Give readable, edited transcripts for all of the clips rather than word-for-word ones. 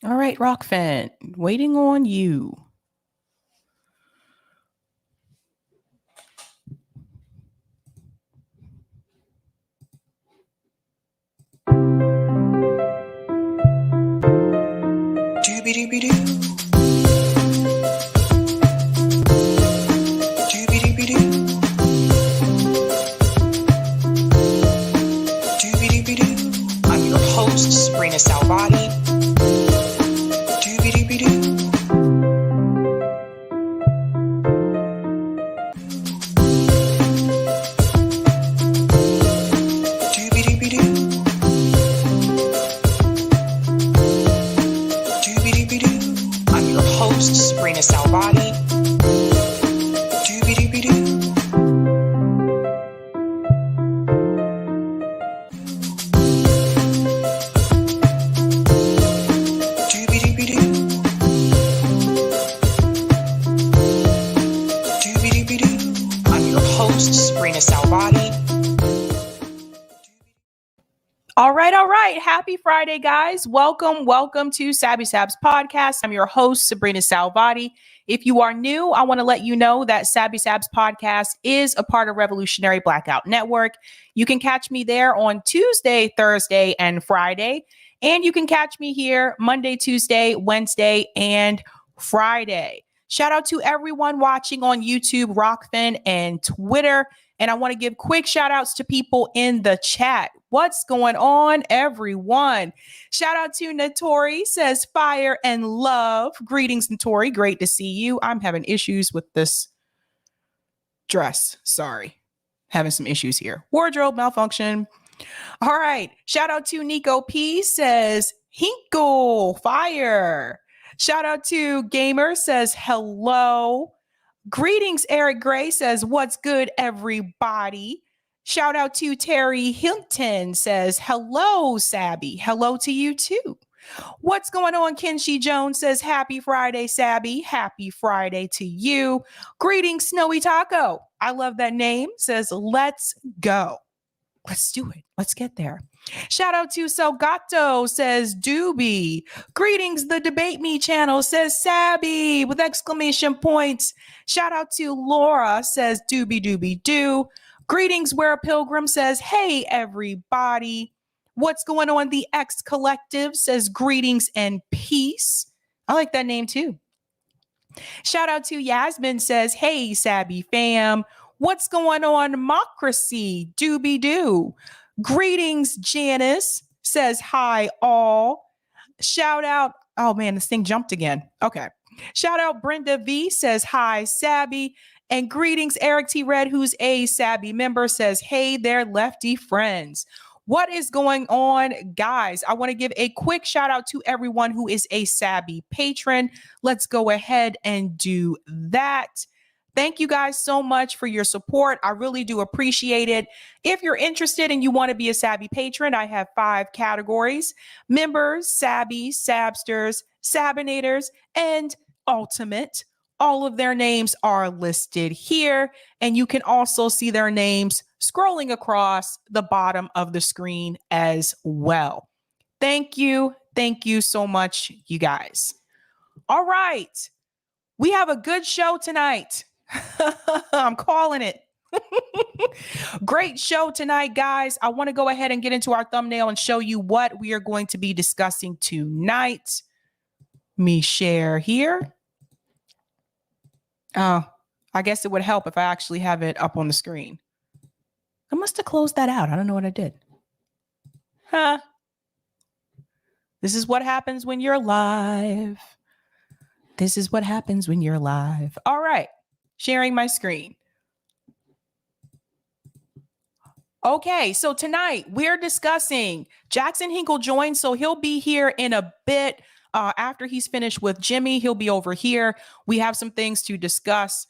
All right, Rockfin, waiting on you. I'm your host, Sabrina Salvati. I'm your host, Sabrina Salvati. I'm your host, Sabrina Salvati. All right. Happy Friday, guys. Welcome to Sabby Sabs podcast. I'm your host, Sabrina Salvati. If you are new, I want to let you know that Sabby Sabs podcast is a part of Revolutionary Blackout Network. You can catch me there on Tuesday, Thursday, and Friday. And you can catch me here Monday, Tuesday, Wednesday, and Friday. Shout out to everyone watching on YouTube, Rockfin, and Twitter. And I want to give quick shout outs to people in the chat. What's going on, everyone? Shout out to Notori, says fire and love. Greetings, Notori. Great to see you. I'm having issues with this dress. Sorry. Having some issues here. Wardrobe malfunction. All right. Shout out to Nico P, says Hinkle, fire. Shout out to Gamer, says hello. Greetings, Eric Gray, says what's good, everybody. Shout out to Terry Hilton, says hello, Sabby. Hello to you too. What's going on? Kenshi Jones says happy Friday, Sabby. Happy Friday to you. Greetings, Snowy Taco. I love that name. Says let's go. Let's do it. Let's get there. Shout out to Selgato, says Doobie. Greetings, the Debate Me channel, says Sabby with exclamation points. Shout out to Laura, says Doobie Doobie Doo. Greetings, Where a Pilgrim, says hey, everybody. What's going on? The X Collective says greetings and peace. I like that name too. Shout out to Yasmin, says hey, Sabby fam. What's going on, Democracy? Doobie doo. Greetings, Janice, says hi, all. Shout out. Oh man, this thing jumped again. Okay. Shout out Brenda V, says hi, Sabby. And greetings, Eric T. Red, who's a Sabby member, says hey there, lefty friends. What is going on, guys? I want to give a quick shout out to everyone who is a Sabby patron. Let's go ahead and do that. Thank you guys so much for your support. I really do appreciate it. If you're interested and you want to be a Sabby patron, I have 5 categories: members, Sabby, Sabsters, Sabinators, and Ultimate. All of their names are listed here, and you can also see their names scrolling across the bottom of the screen as well. Thank you. Thank you so much, you guys. All right. We have a good show tonight. I'm calling it. Great show tonight, guys. I want to go ahead and get into our thumbnail and show you what we are going to be discussing tonight. Let me share here. Oh, I guess it would help if I actually have it up on the screen. I must have closed that out. I don't know what I did. Huh. This is what happens when you're live. This is what happens when you're live. All right. Sharing my screen. Okay, so tonight we're discussing Jackson Hinkle joined, so he'll be here in a bit. After he's finished with Jimmy, he'll be over here. We have some things to discuss.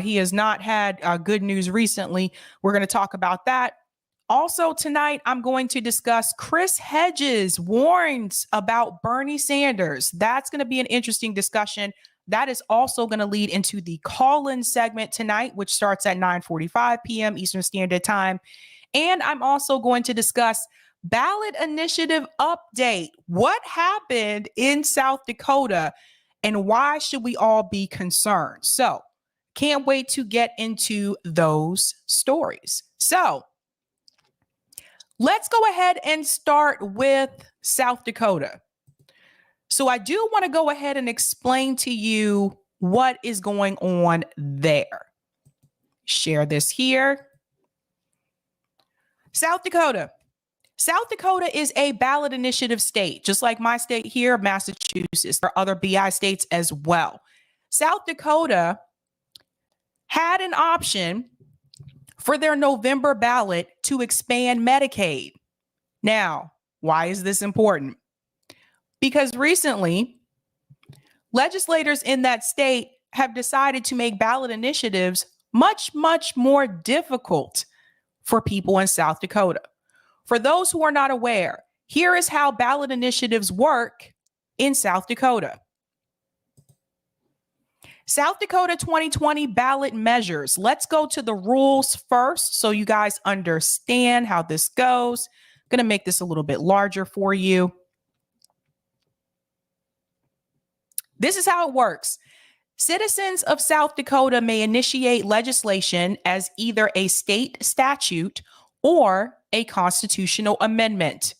He has not had good news recently. We're going to talk about that. Also tonight, I'm going to discuss Chris Hedges warns about Bernie Sanders. That's going to be an interesting discussion. That is also going to lead into the call-in segment tonight, which starts at 9:45 p.m. Eastern Standard Time. And I'm also going to discuss Ballot initiative update. What happened in South Dakota and why should we all be concerned? So, can't wait to get into those stories. So, let's go ahead and start with South Dakota. So, I do want to go ahead and explain to you what is going on there. Share this here. South Dakota. South Dakota is a ballot initiative state, just like my state here, Massachusetts. There are other BI states as well. South Dakota had an option for their November ballot to expand Medicaid. Now, why is this important? Because recently, legislators in that state have decided to make ballot initiatives much, much more difficult for people in South Dakota. For those who are not aware, here is how ballot initiatives work in South Dakota. South Dakota 2020 ballot measures. Let's go to the rules first so you guys understand how this goes. I'm going to make this a little bit larger for you. This is how it works. Citizens of South Dakota may initiate legislation as either a state statute or a constitutional amendment.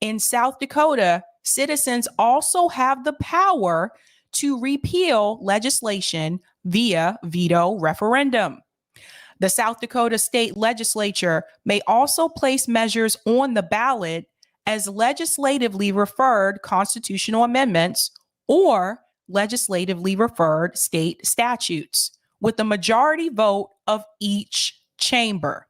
In South Dakota, citizens also have the power to repeal legislation via veto referendum. The South Dakota state legislature may also place measures on the ballot as legislatively referred constitutional amendments or legislatively referred state statutes with the majority vote of each chamber.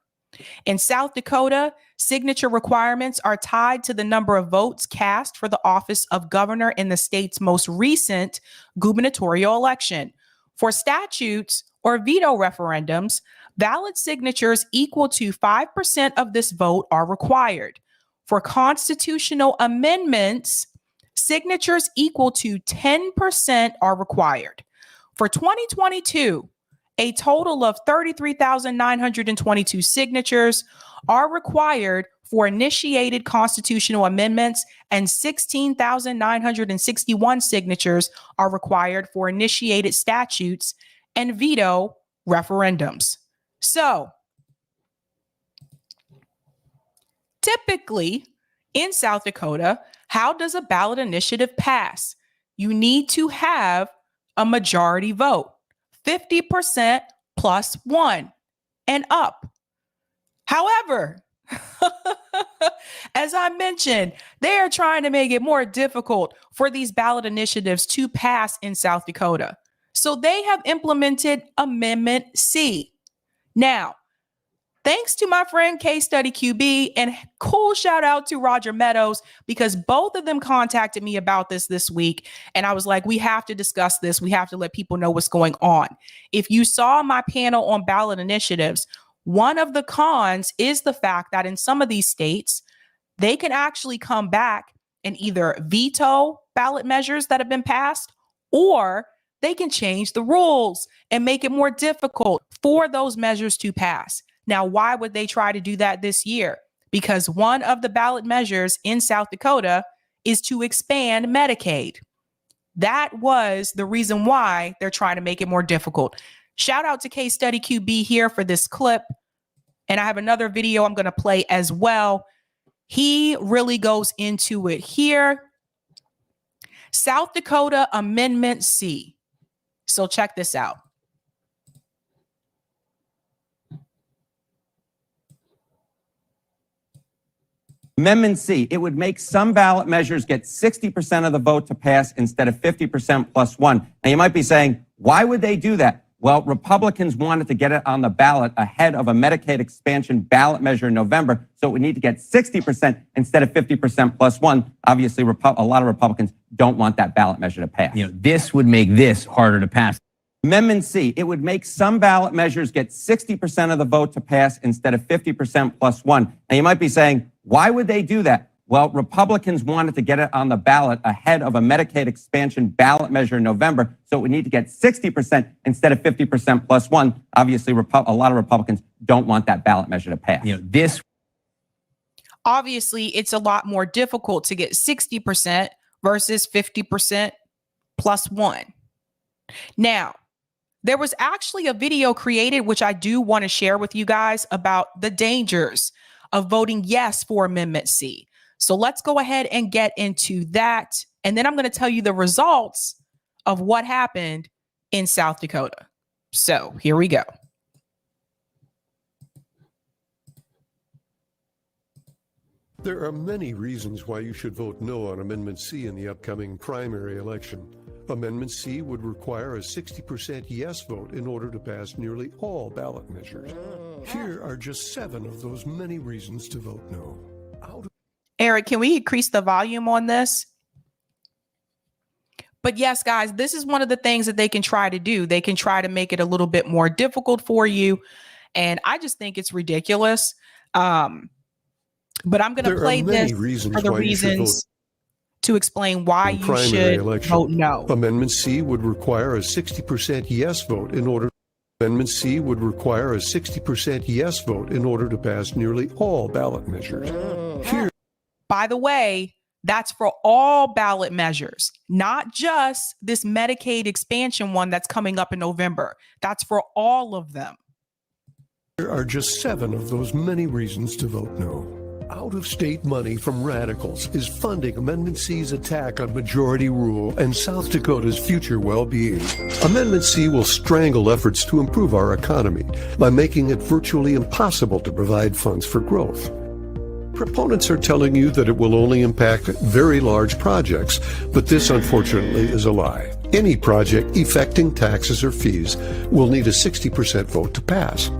In South Dakota, signature requirements are tied to the number of votes cast for the office of governor in the state's most recent gubernatorial election. For statutes or veto referendums, valid signatures equal to 5% of this vote are required. For constitutional amendments, signatures equal to 10% are required. For 2022, a total of 33,922 signatures are required for initiated constitutional amendments, and 16,961 signatures are required for initiated statutes and veto referendums. So, typically in South Dakota, how does a ballot initiative pass? You need to have a majority vote. 50% plus 1 and up. However, as I mentioned, they are trying to make it more difficult for these ballot initiatives to pass in South Dakota. So they have implemented Amendment C. Now, thanks to my friend Case Study QB, and cool shout out to Roger Meadows, because both of them contacted me about this week. And I was like, we have to discuss this. We have to let people know what's going on. If you saw my panel on ballot initiatives, one of the cons is the fact that in some of these states, they can actually come back and either veto ballot measures that have been passed, or they can change the rules and make it more difficult for those measures to pass. Now, why would they try to do that this year? Because one of the ballot measures in South Dakota is to expand Medicaid. That was the reason why they're trying to make it more difficult. Shout out to Case Study QB here for this clip. And I have another video I'm going to play as well. He really goes into it here. South Dakota Amendment C. So check this out. Amendment C, it would make some ballot measures get 60% of the vote to pass instead of 50% plus 1. Now, you might be saying, why would they do that? Well, Republicans wanted to get it on the ballot ahead of a Medicaid expansion ballot measure in November, so it would need to get 60% instead of 50% plus 1. Obviously, a lot of Republicans don't want that ballot measure to pass. This would make this harder to pass. Amendment C, it would make some ballot measures get 60% of the vote to pass instead of 50% plus 1. Now, you might be saying, why would they do that? Well, Republicans wanted to get it on the ballot ahead of a Medicaid expansion ballot measure in November, so it would need to get 60% instead of 50% plus 1. Obviously, a lot of Republicans don't want that ballot measure to pass. Obviously, it's a lot more difficult to get 60% versus 50% plus one. Now, there was actually a video created, which I do want to share with you guys about the dangers of voting yes for Amendment C. So let's go ahead and get into that. And then I'm going to tell you the results of what happened in South Dakota. So here we go. There are many reasons why you should vote no on Amendment C in the upcoming primary election. Amendment C would require a 60% yes vote in order to pass nearly all ballot measures. Here are just 7 of those many reasons to vote no. Eric, can we increase the volume on this? But yes, guys, this is one of the things that they can try to do. They can try to make it a little bit more difficult for you. And I just think it's ridiculous. But I'm going to play this for the reasons to explain why you should vote no. Amendment C would require a 60% yes vote in order. Amendment C would require a 60% yes vote in order to pass nearly all ballot measures. Here. By the way, that's for all ballot measures, not just this Medicaid expansion one that's coming up in November. That's for all of them. There are just 7 of those many reasons to vote no. Out-of-state money from radicals is funding Amendment C's attack on majority rule and South Dakota's future well-being. Amendment C will strangle efforts to improve our economy by making it virtually impossible to provide funds for growth. Proponents are telling you that it will only impact very large projects, but this unfortunately is a lie. Any project affecting taxes or fees will need a 60% vote to pass.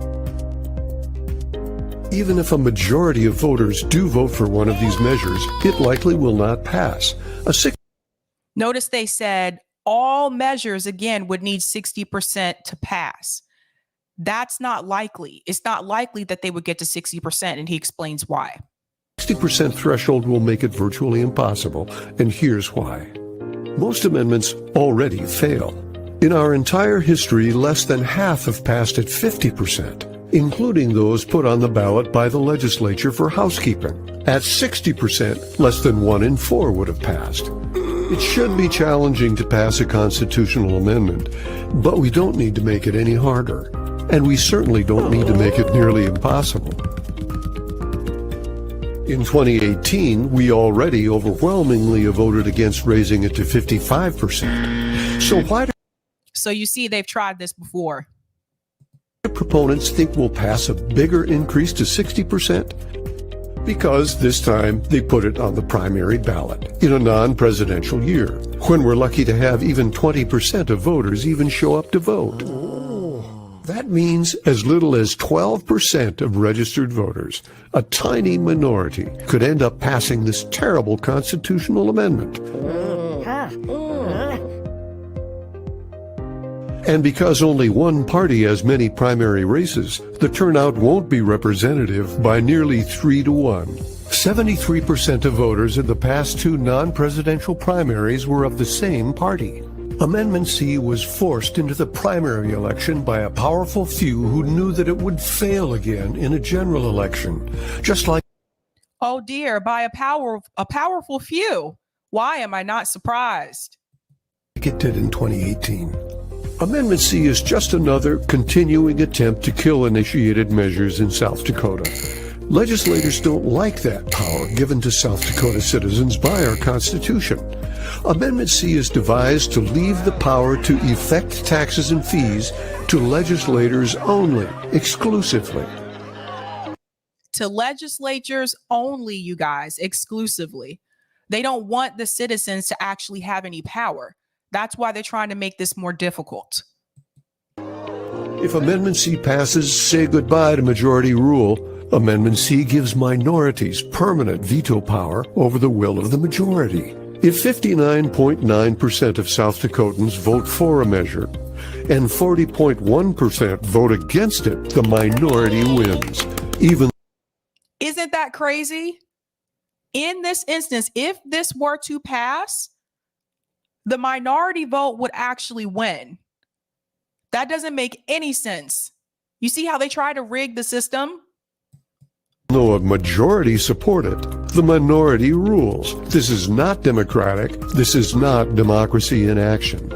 Even if a majority of voters do vote for one of these measures, it likely will not pass. Notice they said all measures, again, would need 60% to pass. That's not likely. It's not likely that they would get to 60%, and he explains why. 60% threshold will make it virtually impossible, and here's why. Most amendments already fail. In our entire history, less than half have passed at 50%. Including those put on the ballot by the legislature for housekeeping. At 60%, less than 1 in 4 would have passed. It should be challenging to pass a constitutional amendment, but we don't need to make it any harder. And we certainly don't need to make it nearly impossible. In 2018, we already overwhelmingly voted against raising it to 55%. So you see, they've tried this before. Proponents think we'll pass a bigger increase to 60%? Because this time they put it on the primary ballot in a non-presidential year, when we're lucky to have even 20% of voters even show up to vote. That means as little as 12% of registered voters, a tiny minority, could end up passing this terrible constitutional amendment. And because only one party has many primary races, the turnout won't be representative by nearly 3 to 1. 73% of voters in the past 2 non-presidential primaries were of the same party. Amendment C was forced into the primary election by a powerful few who knew that it would fail again in a general election, just like— Oh dear, by a powerful few. Why am I not surprised? It did in 2018. Amendment C is just another continuing attempt to kill initiated measures in South Dakota. Legislators don't like that power given to South Dakota citizens by our Constitution. Amendment C is devised to leave the power to effect taxes and fees to legislators only, exclusively. To legislatures only, you guys, exclusively. They don't want the citizens to actually have any power. That's why they're trying to make this more difficult. If Amendment C passes, say goodbye to majority rule. Amendment C gives minorities permanent veto power over the will of the majority. If 59.9% of South Dakotans vote for a measure and 40.1% vote against it, the minority wins. Isn't that crazy? In this instance, if this were to pass, the minority vote would actually win. That doesn't make any sense. You see how they try to rig the system? Though a majority support it, the minority rules. This is not democratic. This is not democracy in action.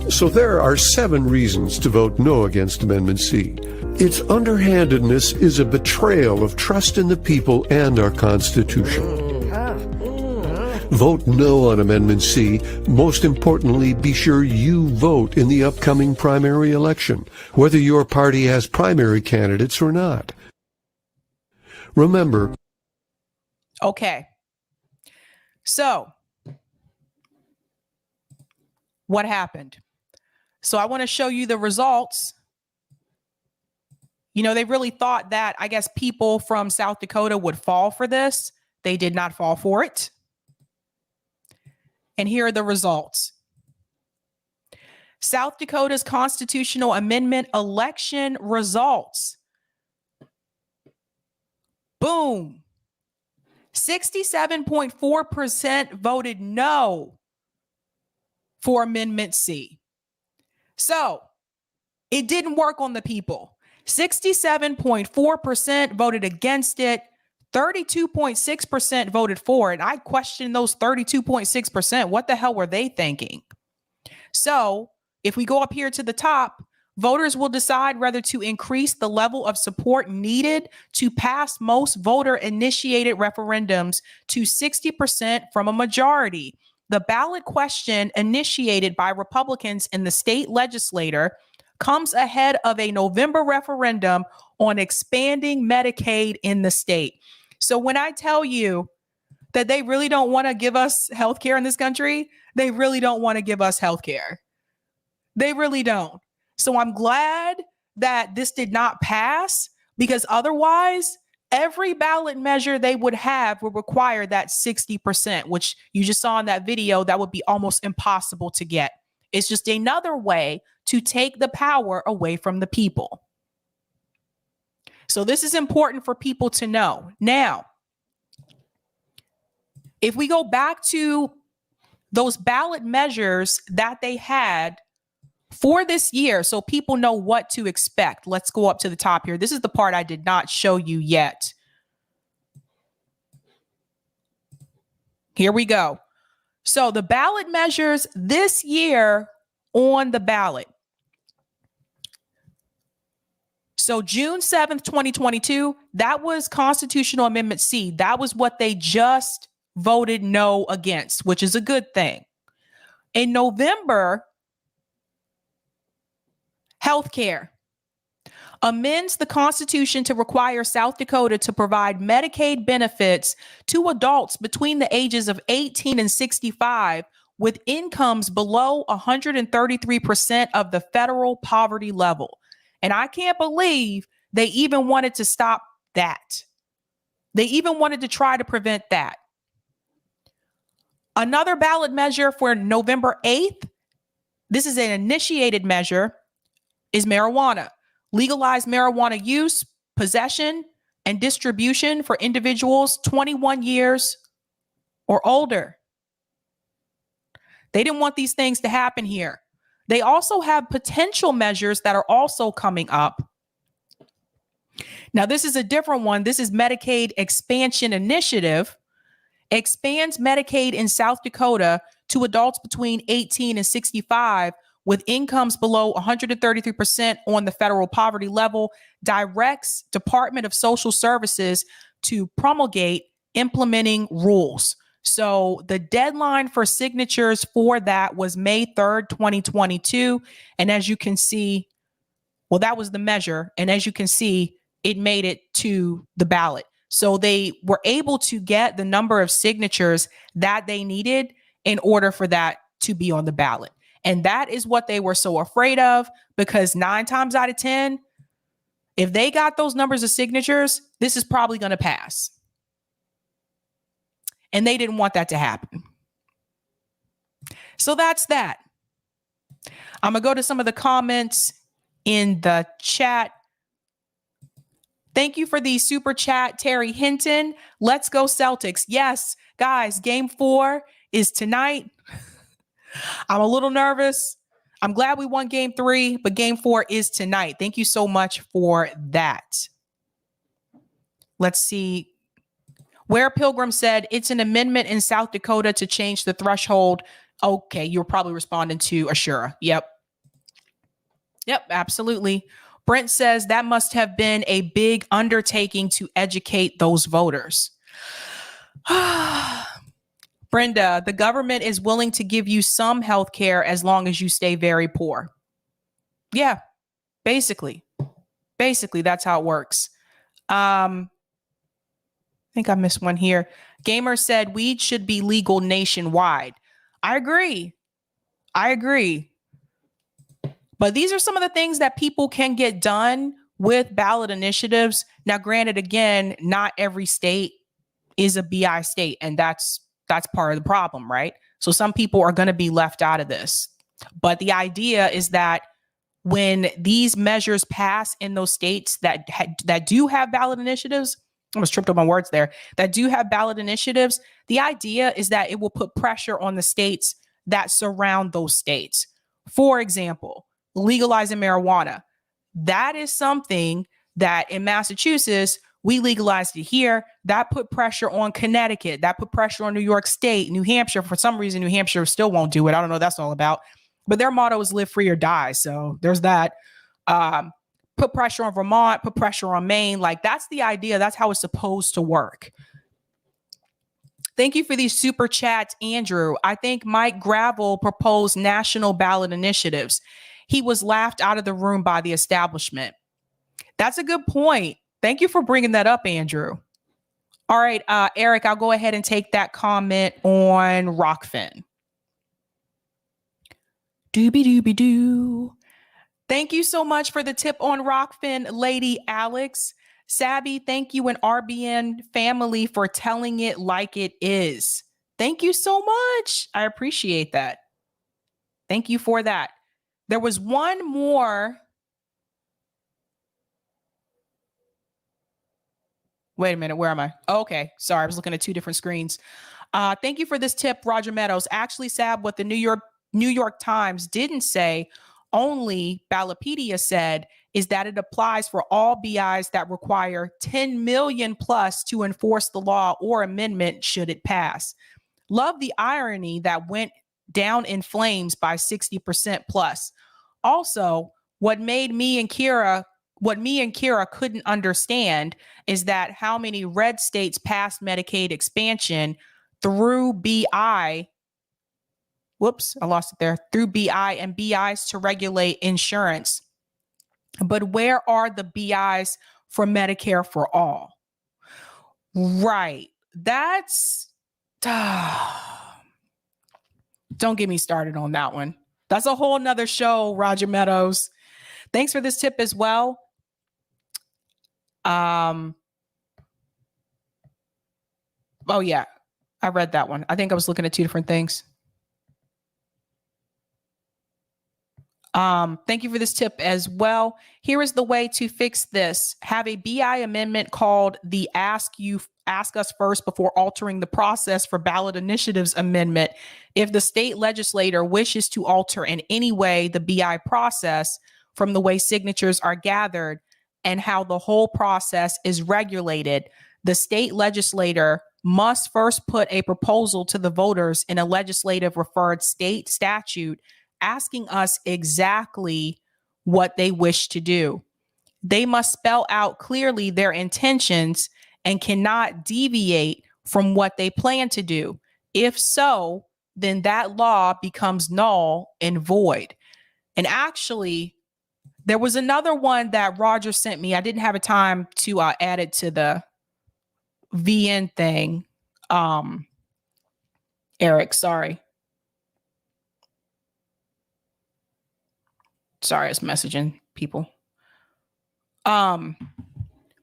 So there are 7 reasons to vote no against Amendment C. Its underhandedness is a betrayal of trust in the people and our Constitution. Vote no on Amendment C. Most importantly, be sure you vote in the upcoming primary election, whether your party has primary candidates or not. Remember. Okay. So, what happened? So I want to show you the results. You know, they really thought that, I guess, people from South Dakota would fall for this. They did not fall for it. And here are the results. South Dakota's constitutional amendment election results. Boom. 67.4% voted no for Amendment C. So it didn't work on the people. 67.4% voted against it. 32.6% voted for it. I question those 32.6%. What the hell were they thinking? So if we go up here to the top, voters will decide whether to increase the level of support needed to pass most voter-initiated referendums to 60% from a majority. The ballot question initiated by Republicans in the state legislature comes ahead of a November referendum on expanding Medicaid in the state. So when I tell you that they really don't want to give us health care in this country, they really don't want to give us health care. They really don't. So I'm glad that this did not pass, because otherwise every ballot measure they would have would require that 60%, which you just saw in that video. That would be almost impossible to get. It's just another way to take the power away from the people. So this is important for people to know. Now, if we go back to those ballot measures that they had for this year, so people know what to expect. Let's go up to the top here. This is the part I did not show you yet. Here we go. So the ballot measures this year on the ballot. So June 7th, 2022, that was Constitutional Amendment C. That was what they just voted no against, which is a good thing. In November, healthcare amends the Constitution to require South Dakota to provide Medicaid benefits to adults between the ages of 18 and 65 with incomes below 133% of the federal poverty level. And I can't believe they even wanted to stop that. They even wanted to try to prevent that. Another ballot measure for November 8th, this is an initiated measure, is marijuana. Legalize marijuana use, possession, and distribution for individuals 21 years or older. They didn't want these things to happen here. They also have potential measures that are also coming up. Now, this is a different one. This is Medicaid Expansion Initiative. Expands Medicaid in South Dakota to adults between 18 and 65 with incomes below 133% on the federal poverty level, directs Department of Social Services to promulgate implementing rules. So the deadline for signatures for that was May 3rd, 2022. And as you can see, well, that was the measure. And as you can see, it made it to the ballot. So they were able to get the number of signatures that they needed in order for that to be on the ballot. And that is what they were so afraid of, because 9 times out of 10, if they got those numbers of signatures, this is probably going to pass. And they didn't want that to happen. So that's that. I'm going to go to some of the comments in the chat. Thank you for the super chat, Terry Hinton. Let's go Celtics. Yes, guys, game 4 is tonight. I'm a little nervous. I'm glad we won game 3, but game 4 is tonight. Thank you so much for that. Let's see. Where Pilgrim said it's an amendment in South Dakota to change the threshold. Okay, you're probably responding to Ashura. Yep, absolutely. Brent says that must have been a big undertaking to educate those voters. Brenda, the government is willing to give you some health care as long as you stay very poor. Yeah, basically. Basically, that's how it works. I think I missed one here. Gamer said weed should be legal nationwide. I agree. But these are some of the things that people can get done with ballot initiatives. Now, granted, again, not every state is a BI state, and that's part of the problem, right? So some people are going to be left out of this. But the idea is that when these measures pass in those states that do have ballot initiatives, I almost tripped up on words there, that do have ballot initiatives, the idea is that it will put pressure on the states that surround those states. For example, legalizing marijuana. That is something that in Massachusetts, we legalized it here. That put pressure on Connecticut. That put pressure on New York State, New Hampshire. For some reason, New Hampshire still won't do it. I don't know what that's all about. But their motto is live free or die. So there's that. Put pressure on Vermont, put pressure on Maine. Like, that's the idea. That's how it's supposed to work. Thank you for these super chats, Andrew. I think Mike Gravel proposed national ballot initiatives. He was laughed out of the room by the establishment. That's a good point. Thank you for bringing that up, Andrew. All right, Eric, I'll go ahead and take that comment on Rockfin. Doobie-doobie-doo. Thank you so much for the tip on Rockfin, Lady Alex. Sabby, thank you and RBN family for telling it like it is. Thank you so much. I appreciate that. Thank you for that. There was one more. Wait a minute. Where am I? Oh, okay. Sorry. I was looking at two different screens. Thank you for this tip, Roger Meadows. Actually, Sab, what the New York Times didn't say, only Ballotpedia said, is that it applies for all BIs that require 10 million plus to enforce the law or amendment should it pass. Love the irony that went down in flames by 60% plus. Also, what me and Kira couldn't understand is that how many red states passed Medicaid expansion through BI. Whoops, I lost it there. Through BI and BIs to regulate insurance. But where are the BIs for Medicare for all? Right. That's... Don't get me started on that one. That's a whole nother show, Roger Meadows. Thanks for this tip as well. Oh, yeah. I read that one. I think I was looking at two different things. Thank you for this tip as well. Here is the way to fix this. Have a BI amendment called the Ask Us First Before Altering the Process for Ballot Initiatives Amendment. If the state legislator wishes to alter in any way the BI process from the way signatures are gathered and how the whole process is regulated, the state legislator must first put a proposal to the voters in a legislative referred state statute asking us exactly what they wish to do. They must spell out clearly their intentions and cannot deviate from what they plan to do. If so, then that law becomes null and void. And actually, there was another one that Roger sent me. I didn't have a time to add it to the VN thing. Eric, sorry. Sorry, I was messaging people. But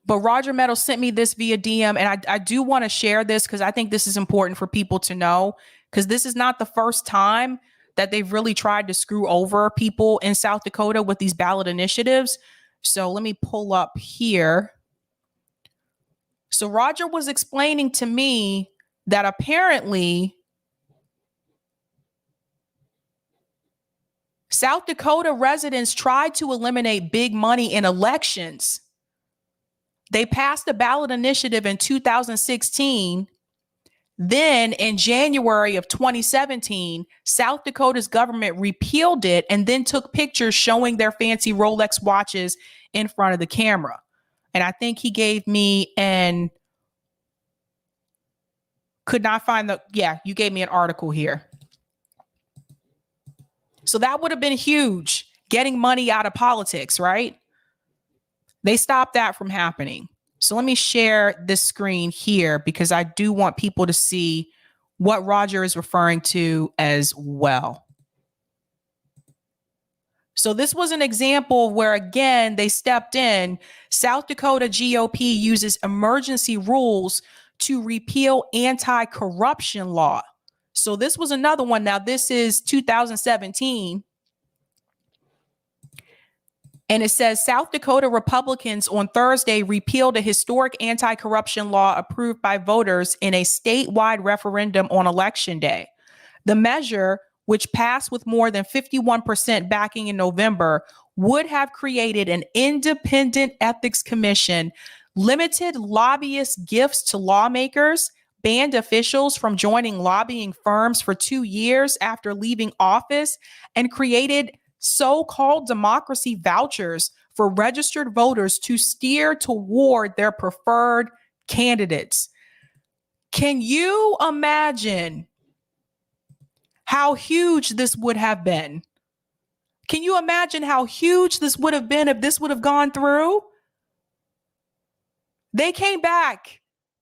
Roger Meadows sent me this via DM, and I do want to share this because I think this is important for people to know, because this is not the first time that they've really tried to screw over people in South Dakota with these ballot initiatives. So let me pull up here. So Roger was explaining to me that apparently South Dakota residents tried to eliminate big money in elections They passed a ballot initiative in 2016. Then in January of 2017, South Dakota's government repealed it and then took pictures showing their fancy Rolex watches in front of the camera. And I think he gave me could not find you gave me an article here. So that would have been huge, getting money out of politics, right? They stopped that from happening. So let me share this screen here because I do want people to see what Roger is referring to as well. So this was an example where, again, they stepped in. South Dakota GOP uses emergency rules to repeal anti-corruption law. So this was another one. Now, this is 2017. And it says South Dakota Republicans on Thursday repealed a historic anti-corruption law approved by voters in a statewide referendum on Election Day. The measure, which passed with more than 51% backing in November, would have created an independent ethics commission, limited lobbyist gifts to lawmakers, banned officials from joining lobbying firms for 2 years after leaving office, and created so-called democracy vouchers for registered voters to steer toward their preferred candidates. Can you imagine how huge this would have been? Can you imagine how huge this would have been if this would have gone through? They came back.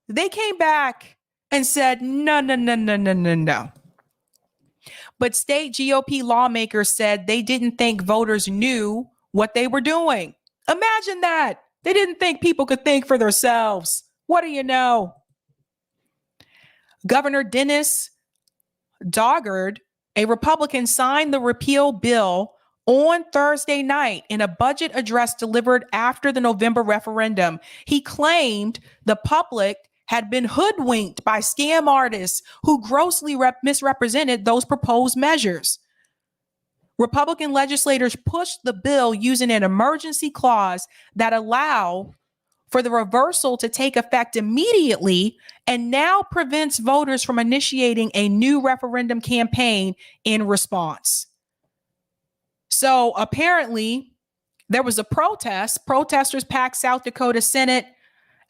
They came back and said, no, no, no, no, no, no, no. But state GOP lawmakers said they didn't think voters knew what they were doing. Imagine that. They didn't think people could think for themselves. What do you know? Governor Dennis Doggard, a Republican, signed the repeal bill on Thursday night in a budget address delivered after the November referendum. He claimed the public had been hoodwinked by scam artists who grossly misrepresented those proposed measures. Republican legislators pushed the bill using an emergency clause that allowed for the reversal to take effect immediately and now prevents voters from initiating a new referendum campaign in response. So apparently there was a protest. Protesters packed South Dakota Senate,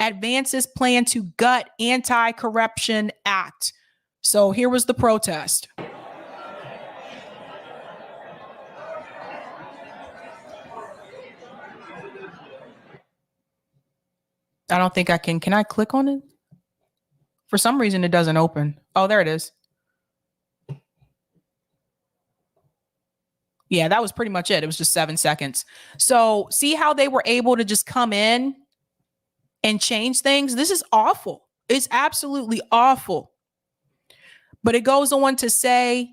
advances plan to gut anti-corruption act. So here was the protest. I don't think I can I click on it? For some reason, it doesn't open. Oh, there it is. Yeah, that was pretty much it. It was just 7 seconds. So see how they were able to just come in and change things? This is awful. It's absolutely awful. But it goes on to say,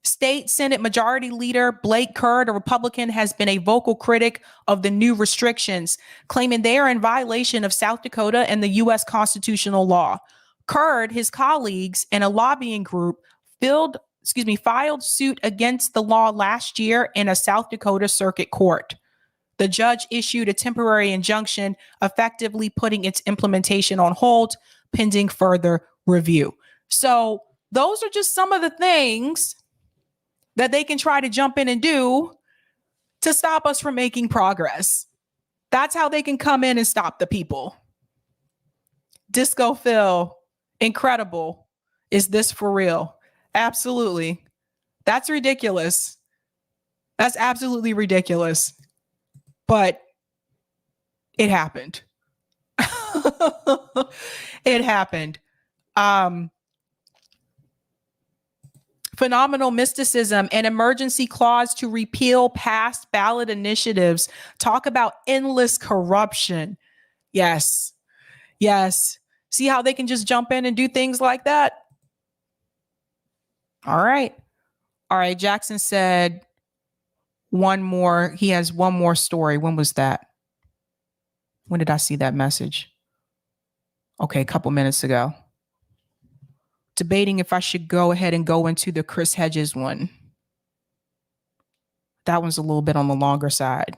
State Senate Majority Leader Blake Curd, a Republican, has been a vocal critic of the new restrictions, claiming they are in violation of South Dakota and the U.S. constitutional law. Curd, his colleagues, and a lobbying group filed suit against the law last year in a South Dakota circuit court. The judge issued a temporary injunction, effectively putting its implementation on hold pending further review. So those are just some of the things that they can try to jump in and do to stop us from making progress. That's how they can come in and stop the people. Disco Phil, incredible. Is this for real? Absolutely. That's ridiculous. That's absolutely ridiculous. But it happened. It happened. Phenomenal mysticism, an emergency clause to repeal past ballot initiatives. Talk about endless corruption. Yes. Yes. See how they can just jump in and do things like that? All right. All right. Jackson said one more. He has one more story. When was that? When did I see that message? Okay, a couple minutes ago. Debating if I should go ahead and go into the Chris Hedges one. That one's a little bit on the longer side.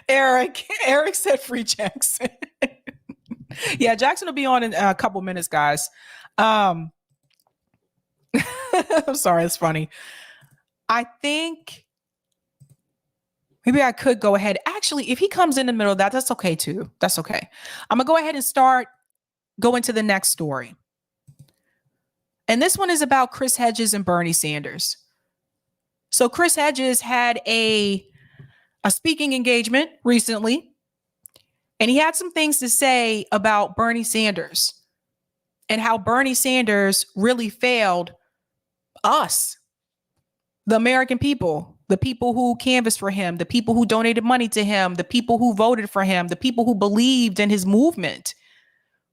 Eric said free Jackson. Yeah, Jackson will be on in a couple minutes, guys. I'm sorry, it's funny. I think maybe I could go ahead. Actually, if he comes in the middle of that, that's okay too. That's okay. I'm gonna go ahead and go into the next story. And this one is about Chris Hedges and Bernie Sanders. So Chris Hedges had a speaking engagement recently, and he had some things to say about Bernie Sanders and how Bernie Sanders really failed us, the American people, the people who canvassed for him, the people who donated money to him, the people who voted for him, the people who believed in his movement.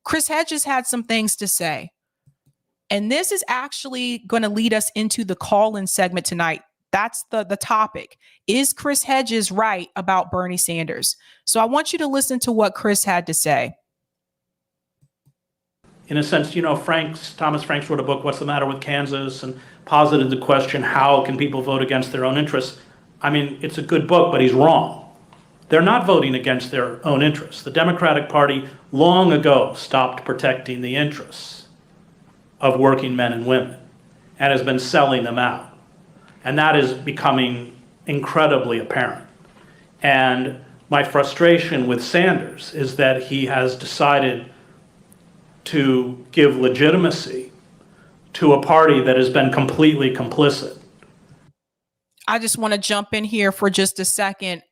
Chris Hedges had some things to say. And this is actually going to lead us into the call-in segment tonight. That's the topic. Is Chris Hedges right about Bernie Sanders? So I want you to listen to what Chris had to say. In a sense, Thomas Franks wrote a book, What's the Matter with Kansas, and posited the question, how can people vote against their own interests? I mean, it's a good book, but he's wrong. They're not voting against their own interests. The Democratic Party long ago stopped protecting the interests of working men and women and has been selling them out. And that is becoming incredibly apparent. And my frustration with Sanders is that he has decided to give legitimacy to a party that has been completely complicit. I just want to jump in here for just a second.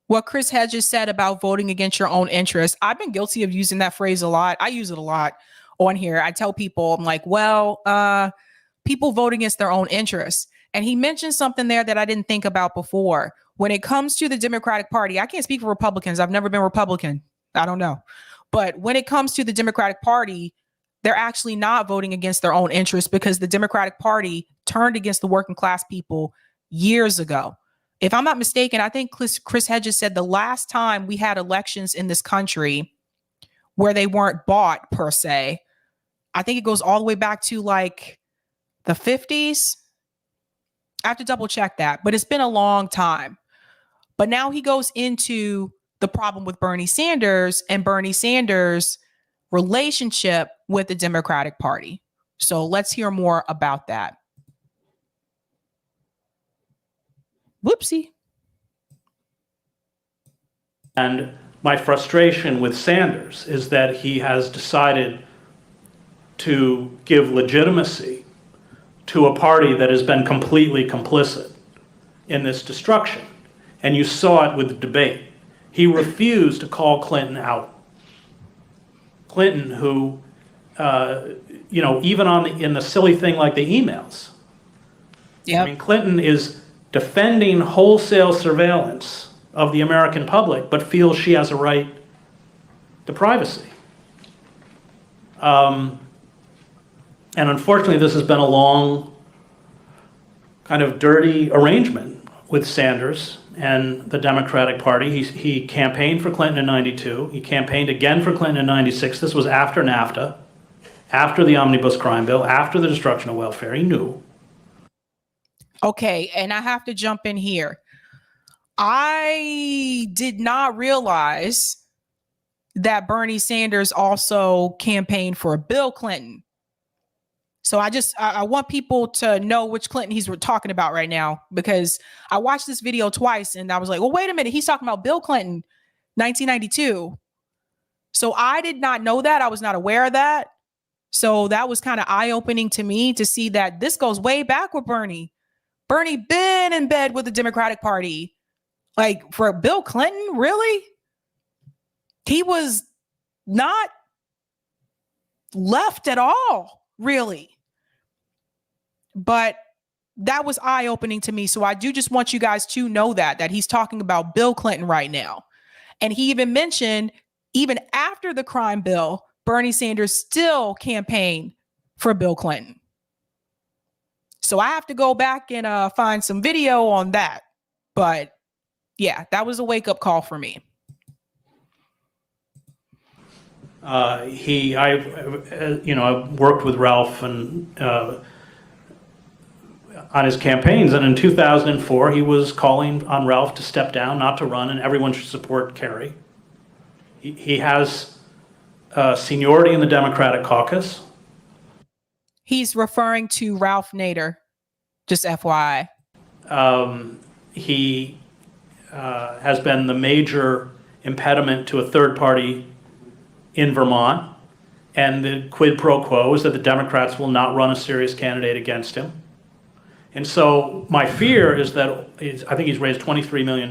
What Chris Hedges said about voting against your own interests, I've been guilty of using that phrase a lot. I use it a lot on here. I tell people, I'm like, people vote against their own interests. And he mentioned something there that I didn't think about before. When it comes to the Democratic Party, I can't speak for Republicans. I've never been Republican. I don't know. But when it comes to the Democratic Party, they're actually not voting against their own interests because the Democratic Party turned against the working class people years ago. If I'm not mistaken, I think Chris Hedges said the last time we had elections in this country where they weren't bought per se, I think it goes all the way back to like the 50s. I have to double check that, but it's been a long time. But now he goes into the problem with Bernie Sanders and Bernie Sanders' relationship with the Democratic Party. So let's hear more about that. Whoopsie. And my frustration with Sanders is that he has decided to give legitimacy to a party that has been completely complicit in this destruction. And you saw it with the debate. He refused to call Clinton out. Clinton, who, even in the silly thing like the emails. Yeah. I mean, Clinton is defending wholesale surveillance of the American public, but feels she has a right to privacy. And unfortunately, this has been a long, kind of dirty arrangement with Sanders and the Democratic Party. He campaigned for Clinton in '92. He campaigned again for Clinton in '96. This was after NAFTA, after the Omnibus Crime Bill, after the destruction of welfare. He knew. Okay, and I have to jump in here. I did not realize that Bernie Sanders also campaigned for Bill Clinton. So I want people to know which Clinton he's talking about right now, because I watched this video twice and I was like, well, wait a minute. He's talking about Bill Clinton, 1992. So I did not know that. I was not aware of that. So that was kind of eye-opening to me to see that this goes way back with Bernie. Bernie been in bed with the Democratic Party. Like, for Bill Clinton, really? He was not left at all, really. But that was eye-opening to me. So I do just want you guys to know that he's talking about Bill Clinton right now. And he even mentioned, even after the crime bill, Bernie Sanders still campaigned for Bill Clinton. So I have to go back and find some video on that. But yeah, that was a wake-up call for me. I worked with Ralph, and on his campaigns. And in 2004, he was calling on Ralph to step down, not to run, and everyone should support Kerry. He has seniority in the Democratic caucus. He's referring to Ralph Nader, just FYI. He has been the major impediment to a third party in Vermont. And the quid pro quo is that the Democrats will not run a serious candidate against him. And so my fear is that, I think he's raised $23 million,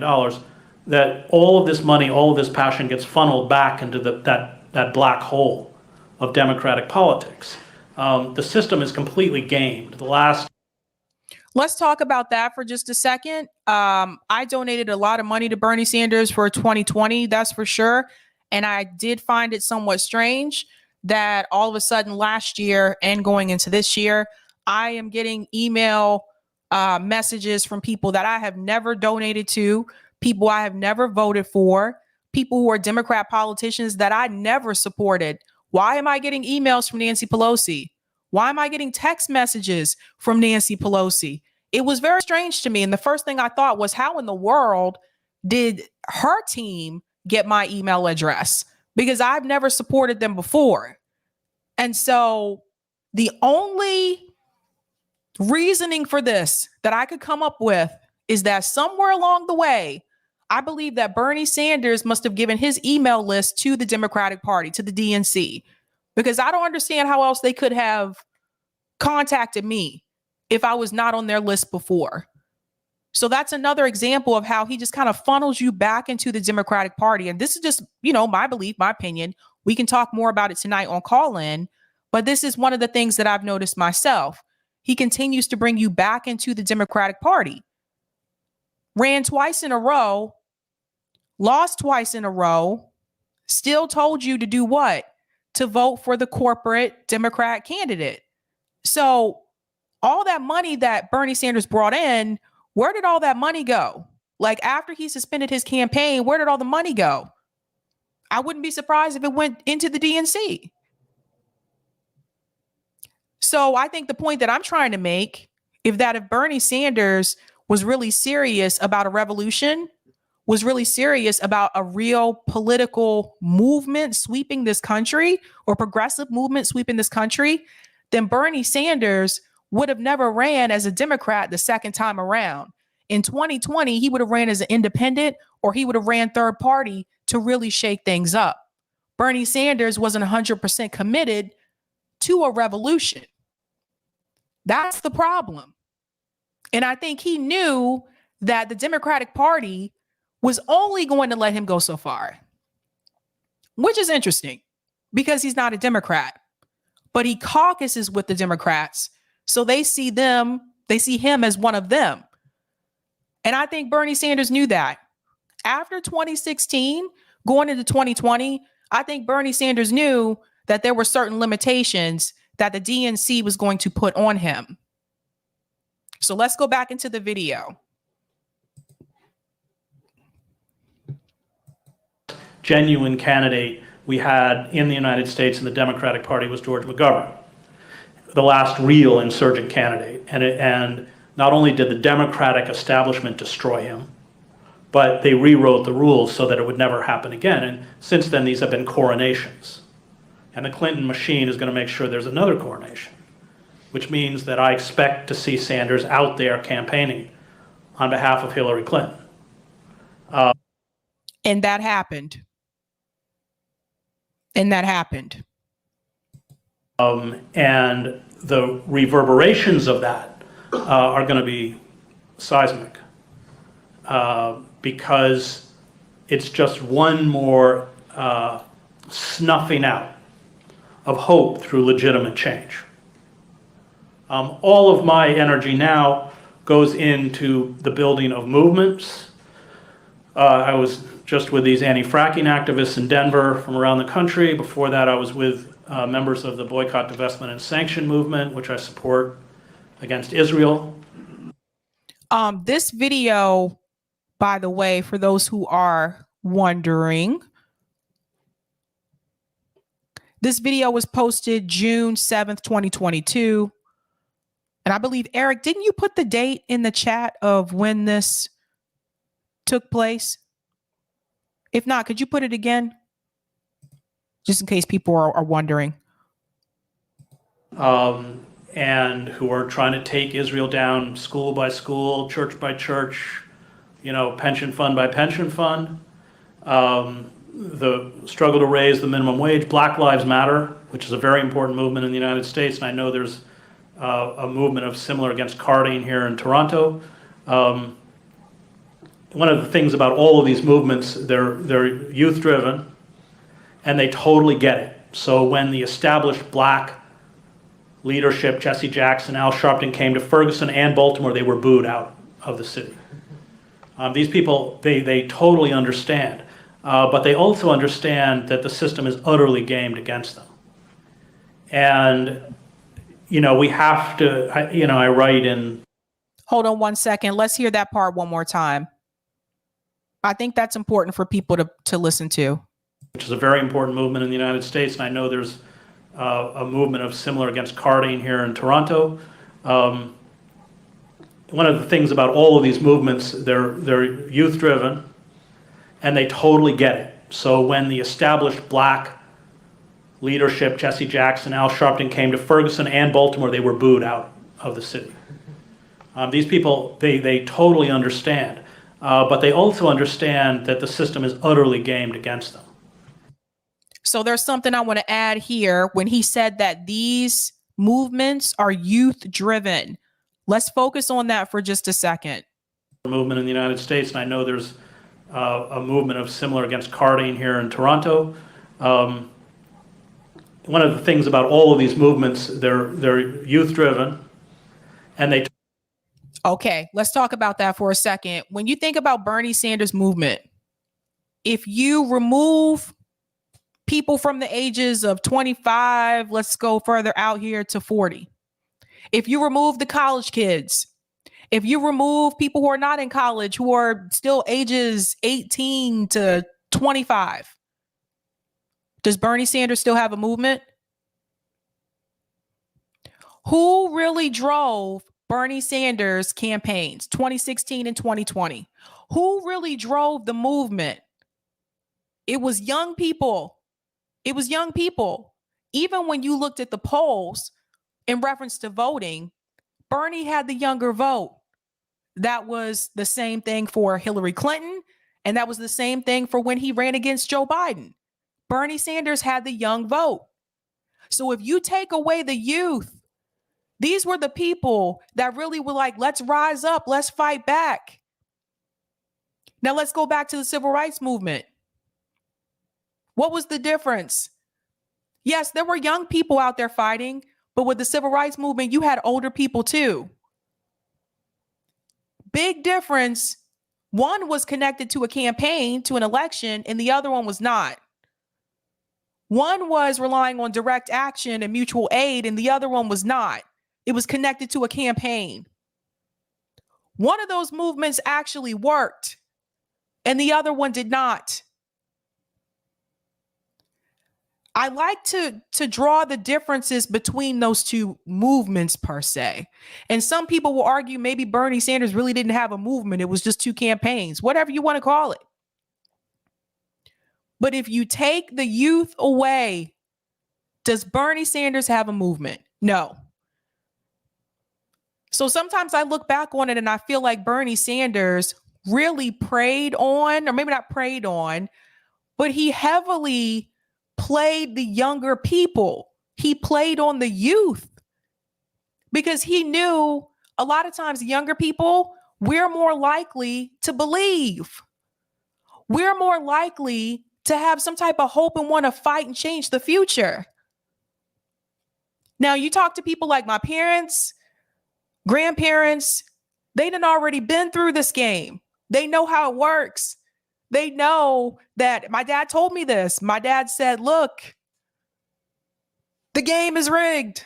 that all of this money, all of this passion gets funneled back into that black hole of Democratic politics. The system is completely gamed. Let's talk about that for just a second. I donated a lot of money to Bernie Sanders for 2020, that's for sure. And I did find it somewhat strange that all of a sudden last year and going into this year, I am getting email messages from people that I have never donated to, people I have never voted for, people who are Democrat politicians that I never supported. Why am I getting emails from Nancy Pelosi? Why am I getting text messages from Nancy Pelosi? It was very strange to me. And the first thing I thought was, how in the world did her team get my email address? Because I've never supported them before. And so the only reasoning for this that I could come up with is that somewhere along the way, I believe that Bernie Sanders must have given his email list to the Democratic Party, to the DNC, because I don't understand how else they could have contacted me if I was not on their list before. So that's another example of how he just kind of funnels you back into the Democratic Party. And this is just, my belief, my opinion. We can talk more about it tonight on Call In, but this is one of the things that I've noticed myself. He continues to bring you back into the Democratic Party. Ran twice in a row, lost twice in a row, still told you to do what? To vote for the corporate Democrat candidate. So all that money that Bernie Sanders brought in, where did all that money go? Like after he suspended his campaign, where did all the money go? I wouldn't be surprised if it went into the DNC. So I think the point that I'm trying to make is that if Bernie Sanders was really serious about a revolution, was really serious about a real political movement sweeping this country, or progressive movement sweeping this country, then Bernie Sanders would have never ran as a Democrat the second time around. In 2020, he would have ran as an independent, or he would have ran third party to really shake things up. Bernie Sanders wasn't 100% committed to a revolution. That's the problem. And I think he knew that the Democratic Party was only going to let him go so far, which is interesting because he's not a Democrat, but he caucuses with the Democrats. So they see him as one of them. And I think Bernie Sanders knew that. After 2016, going into 2020, I think Bernie Sanders knew that there were certain limitations that the DNC was going to put on him. So let's go back into the video. Genuine candidate we had in the United States in the Democratic Party was George McGovern, the last real insurgent candidate. And not only did the Democratic establishment destroy him, but they rewrote the rules so that it would never happen again. And since then, these have been coronations. And the Clinton machine is going to make sure there's another coronation, which means that I expect to see Sanders out there campaigning on behalf of Hillary Clinton. And that happened. And the reverberations of that are going to be seismic because it's just one more snuffing out of hope through legitimate change. All of my energy now goes into the building of movements. I was just with these anti-fracking activists in Denver from around the country. Before that, I was with members of the boycott, divestment, and sanction movement, which I support, against Israel. This video, by the way, for those who are wondering, this video was posted June 7th, 2022. And I believe, Eric, didn't you put the date in the chat of when this took place? If not, could you put it again? Just in case people are wondering. And who are trying to take Israel down school by school, church by church, pension fund by pension fund. The struggle to raise the minimum wage, Black Lives Matter, which is a very important movement in the United States, and I know there's a movement of similar against carding here in Toronto. One of the things about all of these movements, they're youth-driven, and they totally get it. So when the established Black leadership, Jesse Jackson, Al Sharpton, came to Ferguson and Baltimore, they were booed out of the city. These people, they totally understand, but they also understand that the system is utterly gamed against them. And, we have to, I write in... Hold on one second. Let's hear that part one more time. I think that's important for people to listen to. Which is a very important movement in the United States, and I know there's a movement of similar against carding here in Toronto. One of the things about all of these movements, they're youth-driven, and they totally get it. So when the established Black leadership, Jesse Jackson, Al Sharpton, came to Ferguson and Baltimore, they were booed out of the city. These people, they totally understand, but they also understand that the system is utterly gamed against them. So there's something I want to add here when he said that these movements are youth driven. Let's focus on that for just a second. Movement in the United States, and I know there's a movement of similar against carding here in Toronto. One of the things about all of these movements, they're youth driven, and they... Okay, let's talk about that for a second. When you think about Bernie Sanders' movement, if you remove people from the ages of 25, let's go further out here to 40. If you remove the college kids, if you remove people who are not in college, who are still ages 18 to 25, does Bernie Sanders still have a movement? Who really drove Bernie Sanders campaigns, 2016 and 2020? Who really drove the movement? It was young people. It was young people. Even when you looked at the polls in reference to voting, Bernie had the younger vote. That was the same thing for Hillary Clinton, and that was the same thing for when he ran against Joe Biden. Bernie Sanders had the young vote. So if you take away the youth, these were the people that really were like, let's rise up, let's fight back. Now let's go back to the civil rights movement. What was the difference? Yes, there were young people out there fighting, but with the civil rights movement, you had older people too. Big difference. One was connected to a campaign, to an election, and the other one was not. One was relying on direct action and mutual aid, and the other one was not. It was connected to a campaign. One of those movements actually worked, and the other one did not. I like to draw the differences between those two movements per se. And some people will argue maybe Bernie Sanders really didn't have a movement. It was just two campaigns, whatever you want to call it. But if you take the youth away, does Bernie Sanders have a movement? No. So sometimes I look back on it and I feel like Bernie Sanders really preyed on, or maybe not preyed on, but he heavily played the younger people. He played on the youth because he knew a lot of times younger people, we're more likely to believe. We're more likely to have some type of hope and want to fight and change the future. Now, you talk to people like my parents, grandparents, they done already been through this game. They know how it works. They know that my dad told me this. My dad said, look, the game is rigged.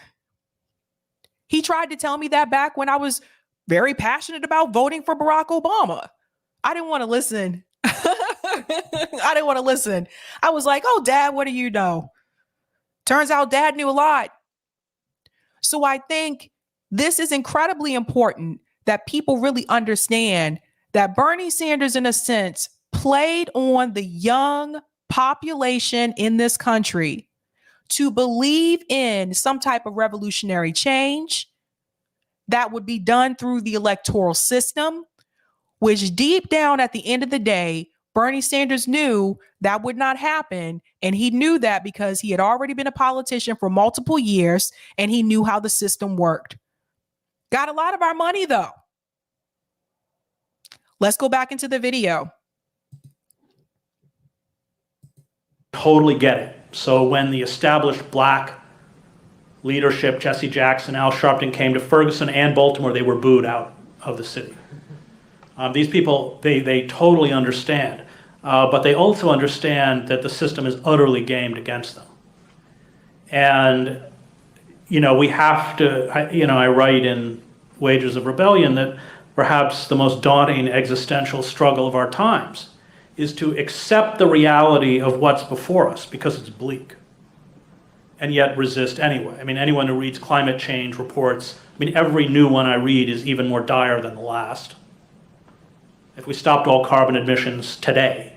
He tried to tell me that back when I was very passionate about voting for Barack Obama. I didn't want to listen. I didn't want to listen. I was like, oh, Dad, what do you know? Turns out Dad knew a lot. So I think This is incredibly important that people really understand that Bernie Sanders, in a sense, played on the young population in this country to believe in some type of revolutionary change that would be done through the electoral system, which deep down at the end of the day, Bernie Sanders knew that would not happen. And he knew that because he had already been a politician for multiple years and he knew how the system worked. Got a lot of our money, though. Let's go back into the video. Totally get it. So when the established black leadership, Jesse Jackson, Al Sharpton, came to Ferguson and Baltimore, they were booed out of the city. These people, they totally understand, but they also understand that the system is utterly gamed against them. And, we have to, I write in Wages of Rebellion that perhaps the most daunting existential struggle of our times is to accept the reality of what's before us because it's bleak, and yet resist anyway. I mean, anyone who reads climate change reports, every new one I read is even more dire than the last. If we stopped all carbon emissions today,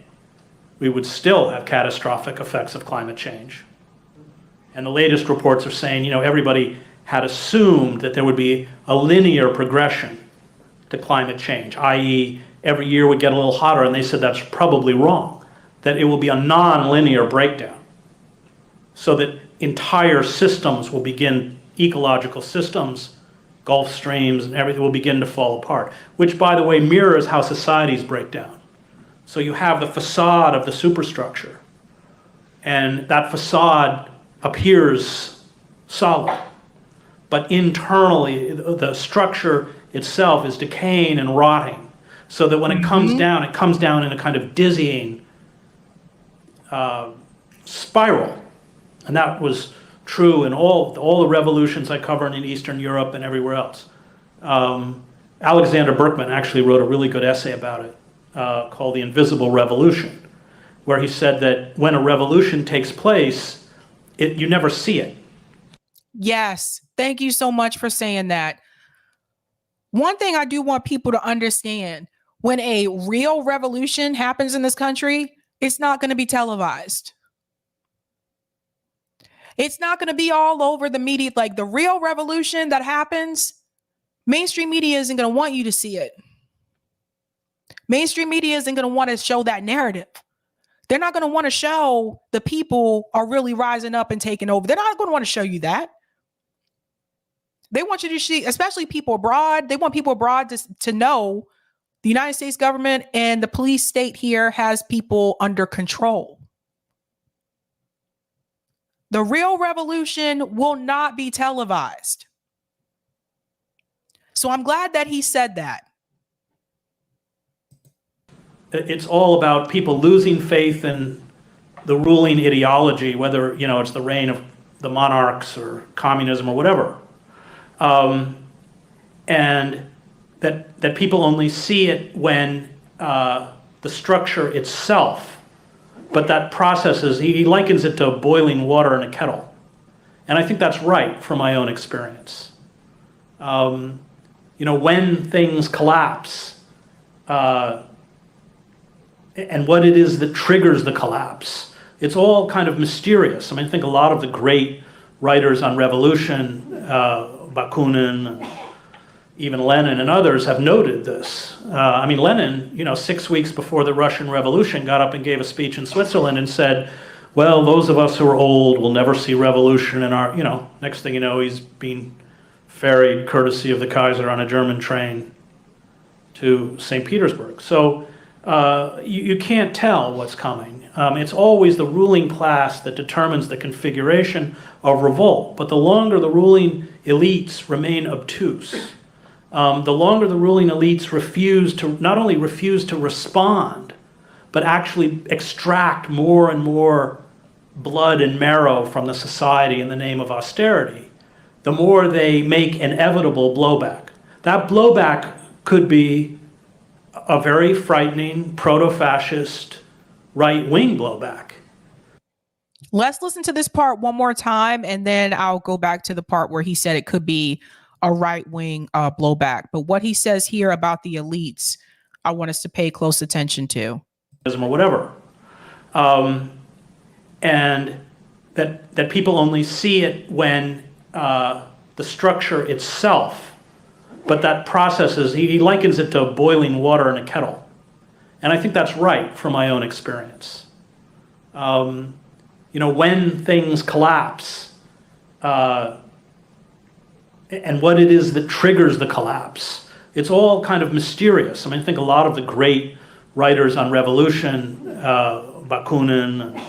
we would still have catastrophic effects of climate change. And the latest reports are saying, everybody had assumed that there would be a linear progression to climate change, i.e., every year would get a little hotter, and they said that's probably wrong, that it will be a non-linear breakdown, so that entire systems will begin, ecological systems, Gulf streams and everything will begin to fall apart, which, by the way, mirrors how societies break down. So you have the facade of the superstructure, and that facade appears solid, but internally the structure itself is decaying and rotting, so that when it comes down in a kind of dizzying spiral. And that was true in all the revolutions I cover in Eastern Europe and everywhere else. Alexander Berkman actually wrote a really good essay about it called The Invisible Revolution, where he said that when a revolution takes place, you never see it. Yes. Thank you so much for saying that. One thing I do want people to understand, when a real revolution happens in this country, it's not going to be televised. It's not going to be all over the media. Like the real revolution that happens, mainstream media isn't going to want you to see it. Mainstream media isn't going to want to show that narrative. They're not going to want to show the people are really rising up and taking over. They're not going to want to show you that. They want you to see, especially people abroad, they want people abroad to know the United States government and the police state here has people under control. The real revolution will not be televised. So I'm glad that he said that. It's all about people losing faith in the ruling ideology, whether, it's the reign of the monarchs or communism or whatever. And that people only see it when the structure itself, but that process is, he likens it to boiling water in a kettle. And I think that's right from my own experience. When things collapse, and what it is that triggers the collapse, it's all kind of mysterious. I think a lot of the great writers on revolution, Bakunin, even Lenin and others have noted this. Lenin, 6 weeks before the Russian Revolution, got up and gave a speech in Switzerland and said, well, those of us who are old will never see revolution in our, next thing you know, he's being ferried courtesy of the Kaiser on a German train to St. Petersburg. So you can't tell what's coming. It's always the ruling class that determines the configuration of revolt. But the longer the ruling elites remain obtuse, the longer the ruling elites not only refuse to respond, but actually extract more and more blood and marrow from the society in the name of austerity, the more they make inevitable blowback. That blowback could be a very frightening proto-fascist right-wing blowback. Let's listen to this part one more time, and then I'll go back to the part where he said it could be a right-wing blowback. But what he says here about the elites, I want us to pay close attention to. Or whatever. And that people only see it when the structure itself, but that process is, he likens it to boiling water in a kettle. And I think that's right from my own experience. When things collapse, and what it is that triggers the collapse, it's all kind of mysterious. I think a lot of the great writers on revolution, Bakunin,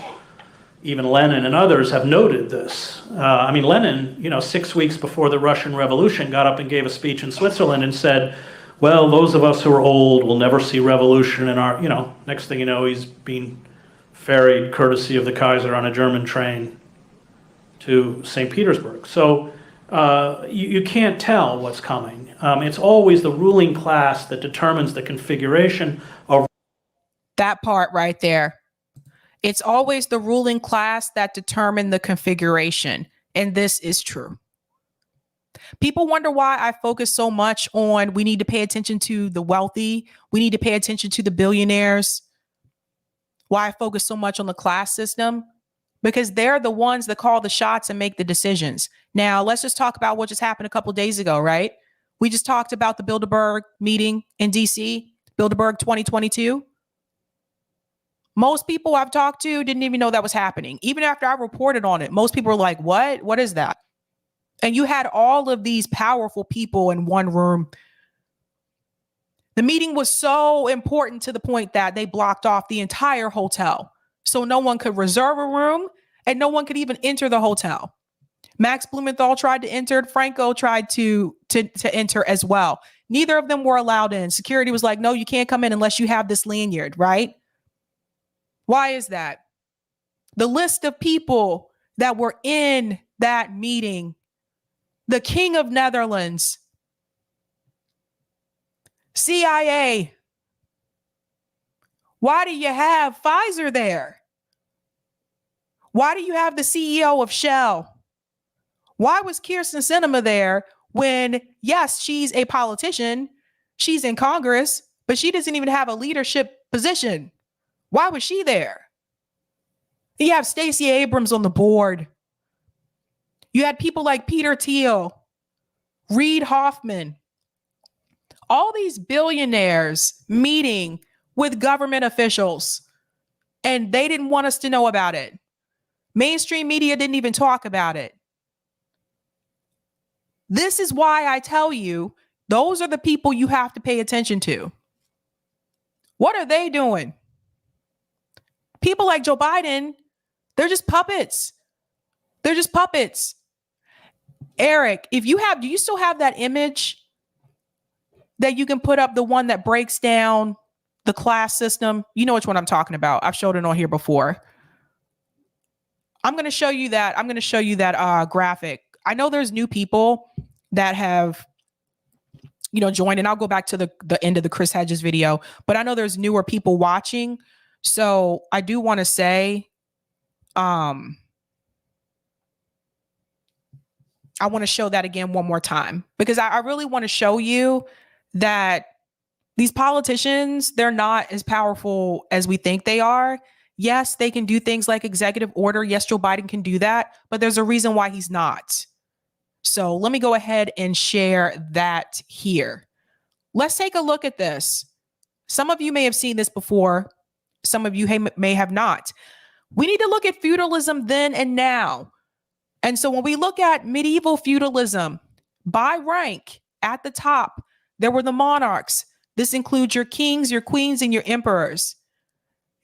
even Lenin and others have noted this. Lenin, 6 weeks before the Russian Revolution, got up and gave a speech in Switzerland and said, well, those of us who are old will never see revolution in our, next thing you know, he's being ferried courtesy of the Kaiser on a German train to St. Petersburg. So you can't tell what's coming. It's always the ruling class that determines the configuration of that part right there. It's always the ruling class that determine the configuration. And this is true. People wonder why I focus so much on we need to pay attention to the wealthy. We need to pay attention to the billionaires. Why I focus so much on the class system, because they're the ones that call the shots and make the decisions. Now, let's just talk about what just happened a couple of days ago, right? We just talked about the Bilderberg meeting in DC, Bilderberg 2022. Most people I've talked to didn't even know that was happening. Even after I reported on it, most people were like, what? What is that? And you had all of these powerful people in one room. The meeting was so important to the point that they blocked off the entire hotel. So no one could reserve a room and no one could even enter the hotel. Max Blumenthal tried to enter. Franco tried to enter as well. Neither of them were allowed in. Security was like, no, you can't come in unless you have this lanyard, right? Why is that? The list of people that were in that meeting, the King of Netherlands, CIA. Why do you have Pfizer there? Why do you have the CEO of Shell? Why was Kirsten Sinema there when, yes, she's a politician, she's in Congress, but she doesn't even have a leadership position? Why was she there? You have Stacey Abrams on the board. You had people like Peter Thiel, Reid Hoffman, all these billionaires meeting with government officials, and they didn't want us to know about it. Mainstream media didn't even talk about it. This is why I tell you, those are the people you have to pay attention to. What are they doing? People like Joe Biden, they're just puppets. They're just puppets. Eric, do you still have that image that you can put up, the one that breaks down the class system? You know which one I'm talking about. I've showed it on here before. I'm going to show you that. I'm going to show you that graphic. I know there's new people that have, joined, and I'll go back to the end of the Chris Hedges video, but I know there's newer people watching. So I do want to say, I want to show that again one more time, because I really want to show you that these politicians, they're not as powerful as we think they are. Yes, they can do things like executive order. Yes, Joe Biden can do that, but there's a reason why he's not. So let me go ahead and share that here. Let's take a look at this. Some of you may have seen this before. Some of you may have not. We need to look at feudalism then and now. And so when we look at medieval feudalism, by rank at the top, there were the monarchs. This includes your kings, your queens, and your emperors.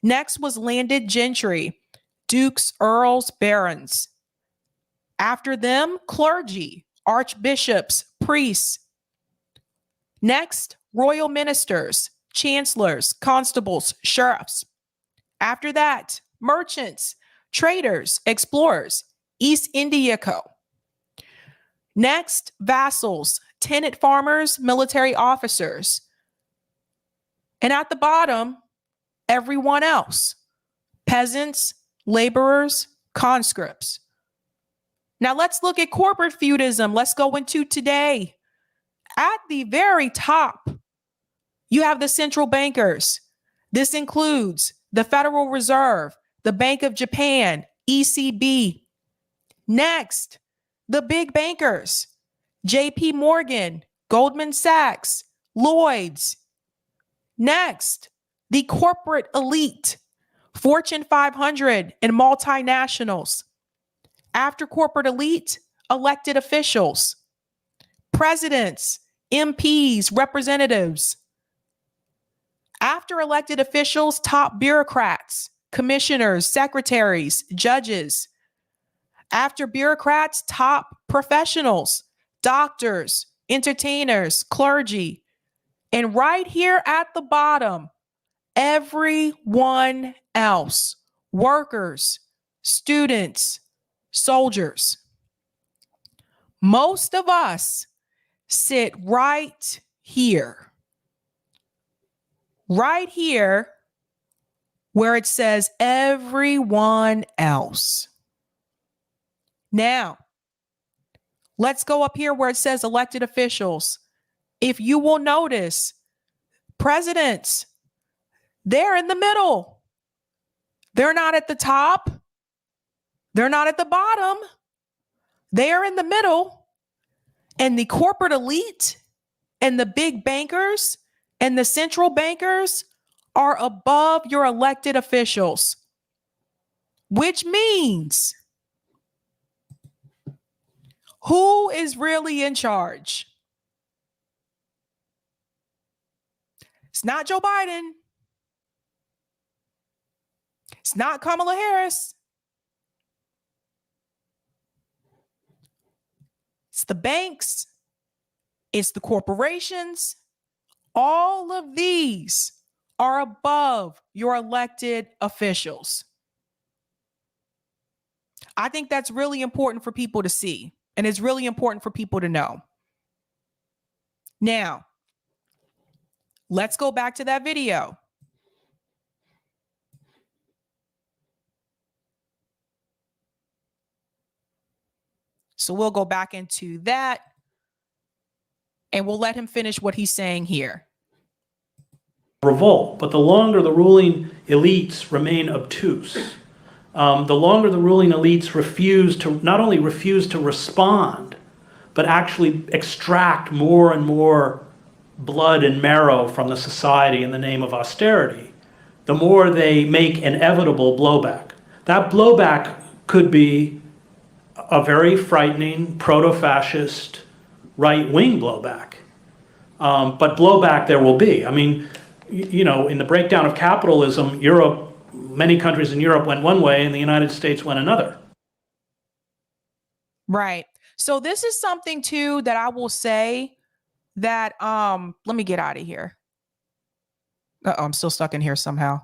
Next was landed gentry, dukes, earls, barons. After them, clergy, archbishops, priests. Next, royal ministers, chancellors, constables, sheriffs. After that, merchants, traders, explorers, East India Co. Next, vassals, tenant farmers, military officers. And at the bottom, everyone else, peasants, laborers, conscripts. Now let's look at corporate feudism. Let's go into today. At the very top, you have the central bankers. This includes the Federal Reserve, the Bank of Japan, ECB. Next, the big bankers, JP Morgan, Goldman Sachs, Lloyd's. Next, the corporate elite, Fortune 500 and multinationals. After corporate elite, elected officials, presidents, MPs, representatives. After elected officials, top bureaucrats, commissioners, secretaries, judges. After bureaucrats, top professionals, doctors, entertainers, clergy. And right here at the bottom, everyone else, workers, students, soldiers. Most of us sit right here where it says everyone else. Now, let's go up here where it says elected officials. If you will notice, presidents, they're in the middle. They're not at the top. They're not at the bottom. They're in the middle. And the corporate elite and the big bankers and the central bankers are above your elected officials, which means who is really in charge? It's not Joe Biden. It's not Kamala Harris. It's the banks. It's the corporations. All of these are above your elected officials. I think that's really important for people to see, and it's really important for people to know. Now, let's go back to that video. So we'll go back into that and we'll let him finish what he's saying here. Revolt, but the longer the ruling elites remain obtuse, the longer the ruling elites not only refuse to respond, but actually extract more and more blood and marrow from the society in the name of austerity, the more they make inevitable blowback. That blowback could be a very frightening proto-fascist right-wing blowback. But blowback there will be. I mean, you know, in the breakdown of capitalism, Europe, many countries in Europe went one way and the United States went another. Right. So this is something too that I will say that, let me get out of here. Uh-oh, I'm still stuck in here somehow.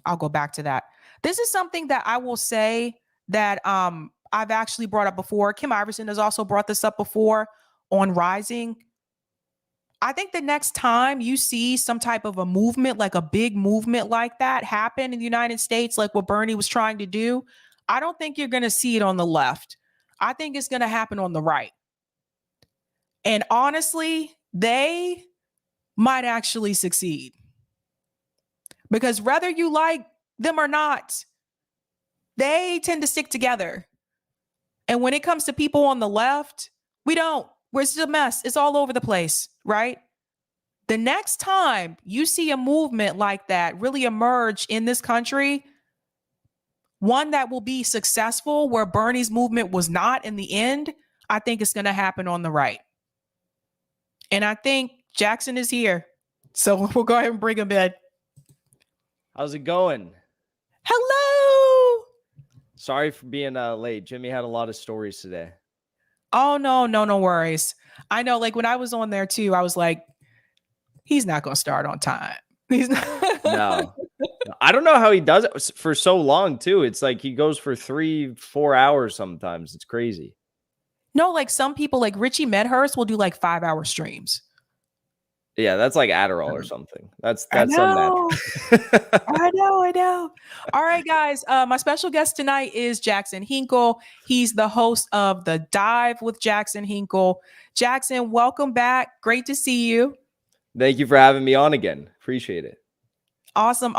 I'll go back to that. This is something that I will say that I've actually brought up before. Kim Iverson has also brought this up before on Rising. I think the next time you see some type of a movement, like a big movement like that happen in the United States, like what Bernie was trying to do, I don't think you're going to see it on the left. I think it's going to happen on the right. And honestly, they might actually succeed. Because whether you like them or not, they tend to stick together. And when it comes to people on the left, we don't. We're just a mess. It's all over the place, right? The next time you see a movement like that really emerge in this country, one that will be successful where Bernie's movement was not in the end, I think it's going to happen on the right. And I think Jackson is here. So we'll go ahead and bring him in. How's it going? Hello. Sorry for being late. Jimmy had a lot of stories today. Oh, no worries. I know, like when I was on there too, I was like, he's not going to start on time. He's not. No. I don't know how he does it for so long too. It's like he goes for 3-4 hours sometimes. It's crazy. No, like some people like Richie Medhurst will do like 5-hour streams. Yeah, that's like Adderall or something. That's I some know. mad. I know. All right, guys. My special guest tonight is Jackson Hinkle. He's the host of The Dive with Jackson Hinkle. Jackson, welcome back. Great to see you. Thank you for having me on again. Appreciate it. Awesome.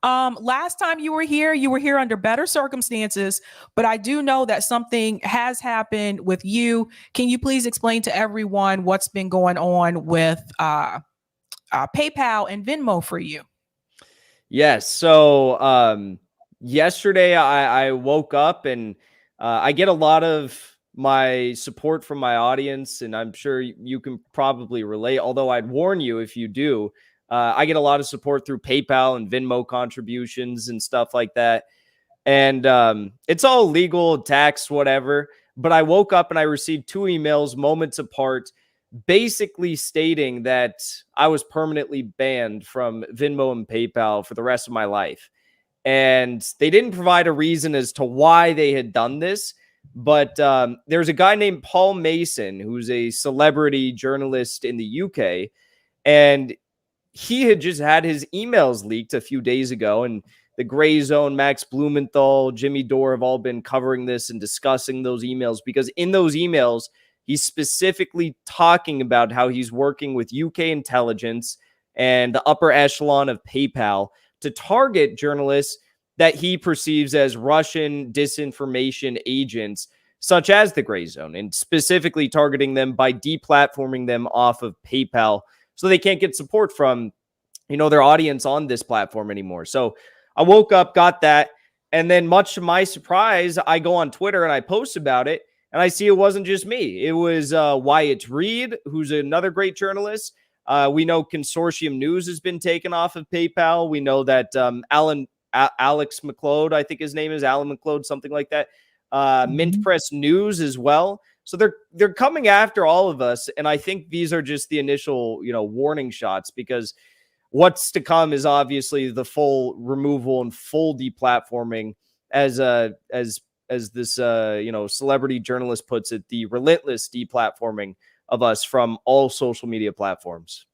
Last time you were here under better circumstances, but I do know that something has happened with you. Can you please explain to everyone what's been going on with PayPal and Venmo for you? Yes. So yesterday I woke up and I get a lot of my support from my audience, and I'm sure you can probably relate, although I'd warn you if you do. I get a lot of support through PayPal and Venmo contributions and stuff like that. And it's all legal, tax, whatever. But I woke up and I received 2 emails moments apart, basically stating that I was permanently banned from Venmo and PayPal for the rest of my life. And they didn't provide a reason as to why they had done this. But there's a guy named Paul Mason, who's a celebrity journalist in the UK. And he had just had his emails leaked a few days ago. And the Gray Zone, Max Blumenthal, Jimmy Dore have all been covering this and discussing those emails, because in those emails, he's specifically talking about how he's working with UK intelligence and the upper echelon of PayPal to target journalists that he perceives as Russian disinformation agents, such as the Gray Zone, and specifically targeting them by deplatforming them off of PayPal so they can't get support from, their audience on this platform anymore. So I woke up, got that, and then much to my surprise, I go on Twitter and I post about it, and I see it wasn't just me. It was Wyatt Reed, who's another great journalist. We know Consortium News has been taken off of PayPal. We know that Alex McLeod, I think his name is Alan McLeod, something like that. Mint Press News as well. So they're coming after all of us, and I think these are just the initial, warning shots, because what's to come is obviously the full removal and full deplatforming, as this celebrity journalist puts it, the relentless deplatforming of us from all social media platforms.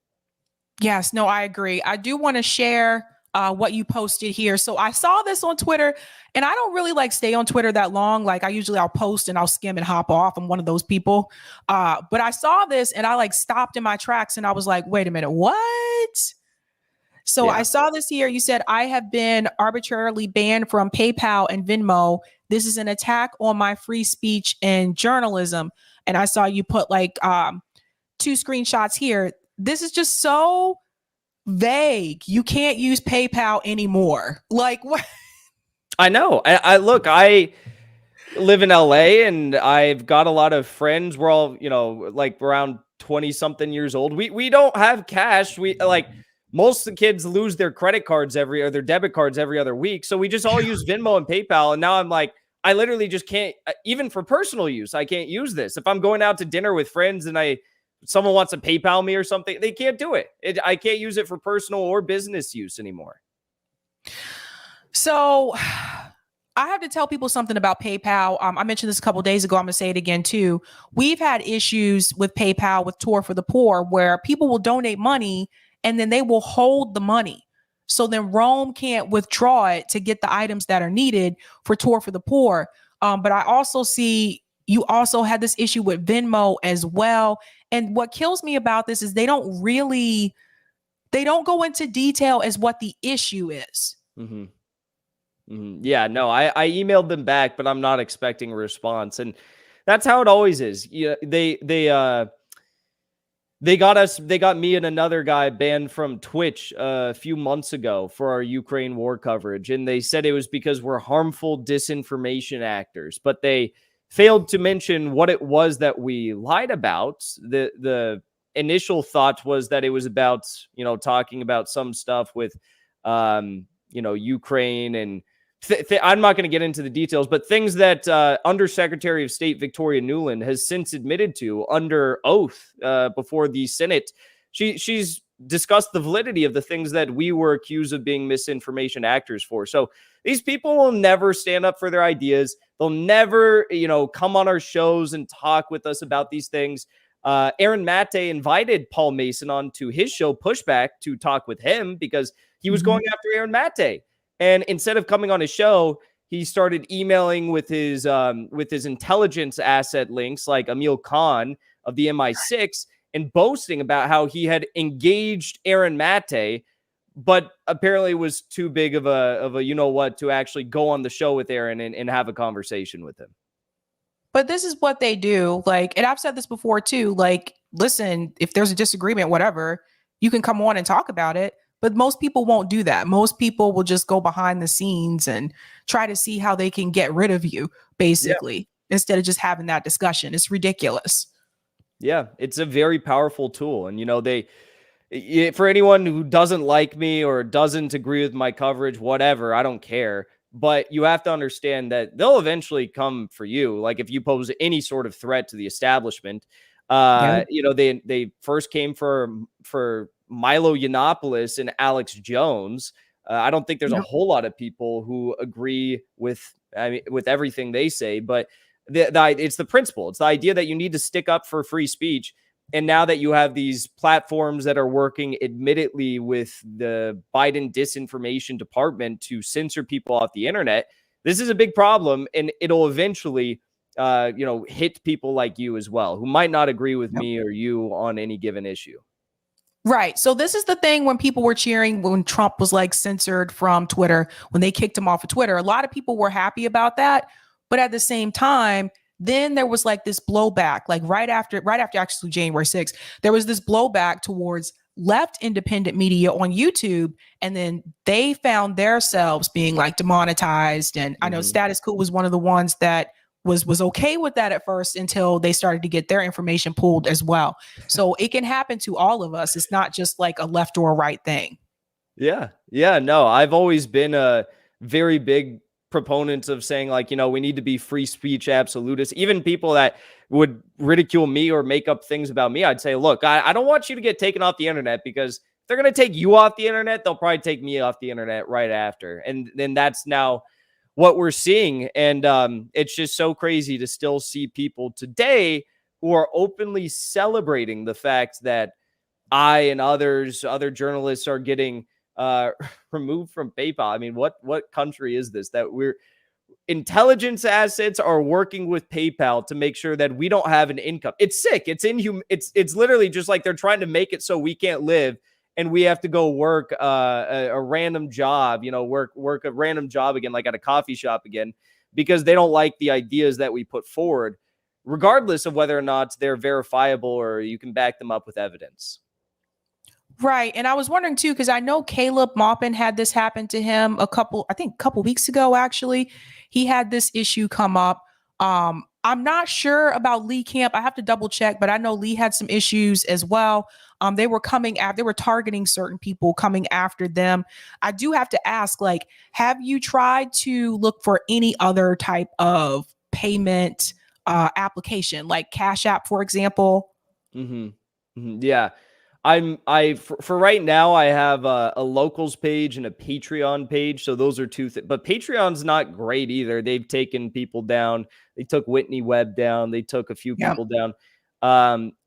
Yes, no, I agree. I do want to share what you posted here. So I saw this on Twitter, and I don't really stay on Twitter that long. I'll post and I'll skim and hop off. I'm one of those people. But I saw this and I stopped in my tracks and I was like, wait a minute, what? So I saw this here. You said, I have been arbitrarily banned from PayPal and Venmo. This is an attack on my free speech and journalism. And I saw you put 2 screenshots here. This is just so vague. You can't use PayPal anymore. What? I know. I look, I live in LA and I've got a lot of friends. We're all, around 20 something years old. We don't have cash. We most of the kids lose their credit cards or their debit cards every other week. So we just all use Venmo and PayPal. And now I'm I literally just can't, even for personal use, I can't use this. If I'm going out to dinner with friends and someone wants to PayPal me or something, they can't do it. I can't use it for personal or business use anymore. So I have to tell people something about PayPal. I mentioned this a couple of days ago. I'm going to say it again too. We've had issues with PayPal with Tour for the Poor, where people will donate money and then they will hold the money. So then Rome can't withdraw it to get the items that are needed for Tour for the Poor. But I also see you also had this issue with Venmo as well. And what kills me about this is they don't go into detail as what the issue is. Mm-hmm. Mm-hmm. Yeah, no, I emailed them back, but I'm not expecting a response. And that's how it always is. Yeah, they got me and another guy banned from Twitch a few months ago for our Ukraine war coverage. And they said it was because we're harmful disinformation actors, but they failed to mention what it was that we lied about. The initial thought was that it was about, talking about some stuff with, Ukraine and I'm not going to get into the details, but things that Undersecretary of State Victoria Nuland has since admitted to under oath before the Senate. She's discussed the validity of the things that we were accused of being misinformation actors for. So these people will never stand up for their ideas. They'll never, come on our shows and talk with us about these things. Aaron Mate invited Paul Mason onto his show Pushback to talk with him because he was going after Aaron Mate. And instead of coming on his show, he started emailing with his intelligence asset links like Emil Khan of the MI6 and boasting about how he had engaged Aaron Mate, but apparently was too big of a you know what to actually go on the show with Aaron and have a conversation with him. But this is what they do. Like, and I've said this before too, like, listen, if there's a disagreement, whatever, you can come on and talk about it. But most people won't do that. Most people will just go behind the scenes and try to see how they can get rid of you, basically, instead of just having that discussion. It's ridiculous. Yeah, it's a very powerful tool. And, for anyone who doesn't like me or doesn't agree with my coverage, whatever, I don't care. But you have to understand that they'll eventually come for you. Like if you pose any sort of threat to the establishment, they first came for Milo Yiannopoulos and Alex Jones. I don't think there's a whole lot of people who agree with everything they say, but it's the principle. It's the idea that you need to stick up for free speech. And now that you have these platforms that are working admittedly with the Biden disinformation department to censor people off the internet, this is a big problem. And it'll eventually, hit people like you as well, who might not agree with me or you on any given issue. Right. So this is the thing when people were cheering when Trump was like censored from Twitter, when they kicked him off of Twitter, a lot of people were happy about that. But at the same time, then there was like this blowback, like right after actually January 6th, there was this blowback towards left independent media on YouTube. And then they found themselves being like demonetized. And I know Status Quo was one of the ones that was okay with that at first until they started to get their information pulled as well. So it can happen to all of us. It's not just like a left or a right thing. Yeah. No, I've always been a very big proponents of saying like, we need to be free speech absolutists. Even people that would ridicule me or make up things about me, I'd say, look, I don't want you to get taken off the internet, because if they're going to take you off the internet, they'll probably take me off the internet right after. And then that's now what we're seeing. And it's just so crazy to still see people today who are openly celebrating the fact that I and other journalists are getting removed from PayPal. I mean, what country is this that intelligence assets are working with PayPal to make sure that we don't have an income? It's sick. It's inhuman. It's literally just like they're trying to make it so we can't live and we have to go work a random job, work a random job again, like at a coffee shop again, because they don't like the ideas that we put forward, regardless of whether or not they're verifiable or you can back them up with evidence. Right. And I was wondering too, because I know Caleb Maupin had this happen to him a couple weeks ago, actually. He had this issue come up. I'm not sure about Lee Camp. I have to double check, but I know Lee had some issues as well. They were targeting certain people, coming after them. I do have to ask, like, have you tried to look for any other type of payment application, like Cash App, for example? Yeah. For right now, I have a locals page and a Patreon page. So those are two things, but Patreon's not great either. They've taken people down. They took Whitney Webb down. They took a few people down.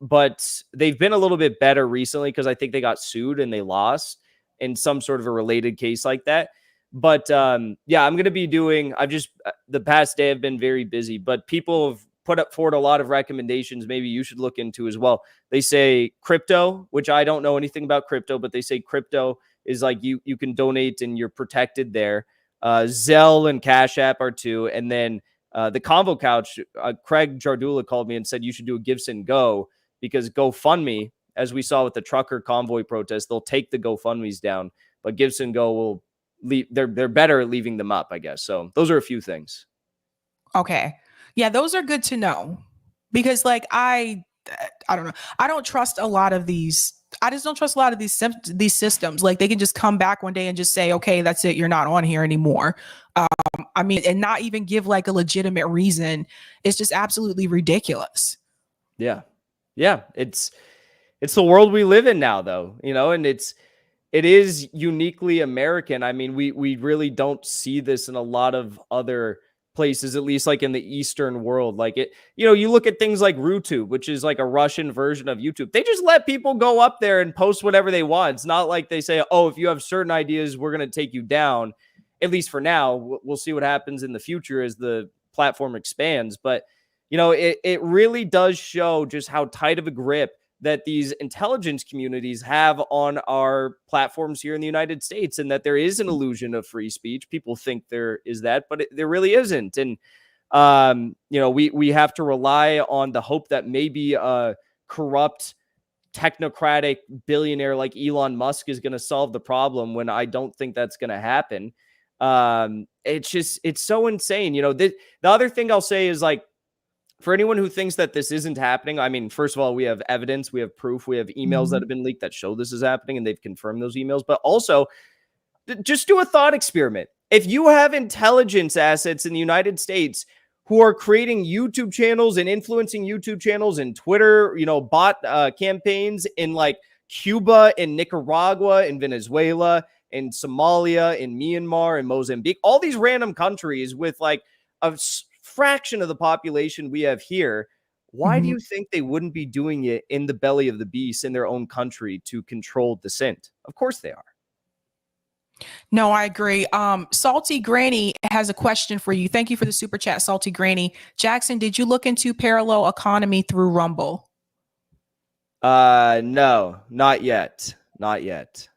But they've been a little bit better recently because I think they got sued and they lost in some sort of a related case like that. But I'm going to be the past day I've been very busy, but people have put up forward a lot of recommendations maybe you should look into as well. They say crypto, which I don't know anything about crypto, but they say crypto is like you can donate and you're protected there. Zelle and Cash App are two. And then the Convo Couch, Craig Jardula called me and said you should do a Give Send Go, because GoFundMe, as we saw with the trucker convoy protest, they'll take the GoFundMes down, but Give Send Go will leave. They're better at leaving them up, I guess. So those are a few things. Okay. Yeah, those are good to know, because like I don't know. I don't trust a lot of these. I just don't trust a lot of these systems. Like they can just come back one day and just say, okay, that's it. You're not on here anymore. And not even give like a legitimate reason. It's just absolutely ridiculous. Yeah. It's the world we live in now, though, and it is uniquely American. I mean, we really don't see this in a lot of other places, at least like in the Eastern world. Like it, you look at things like RuTube, which is like a Russian version of YouTube. They just let people go up there and post whatever they want. It's not like they say, oh, if you have certain ideas, we're going to take you down. At least for now. We'll see what happens in the future as the platform expands. But, it really does show just how tight of a grip that these intelligence communities have on our platforms here in the United States, and that there is an illusion of free speech. People think there is that, but there really isn't. And, we have to rely on the hope that maybe a corrupt technocratic billionaire like Elon Musk is going to solve the problem, when I don't think that's going to happen. It's so insane. The other thing I'll say is, like, for anyone who thinks that this isn't happening, I mean, first of all, we have evidence, we have proof, we have emails that have been leaked that show this is happening, and they've confirmed those emails. But also, just do a thought experiment. If you have intelligence assets in the United States who are creating YouTube channels and influencing YouTube channels and Twitter, bot campaigns in like Cuba and Nicaragua and Venezuela and Somalia and Myanmar and Mozambique, all these random countries with like a fraction of the population we have here, why do you think they wouldn't be doing it in the belly of the beast in their own country to control dissent? Of course they are. No, I agree. Salty Granny has a question for you. Thank you for the super chat, Salty Granny. Jackson, did you look into parallel economy through Rumble? No, not yet. Not yet.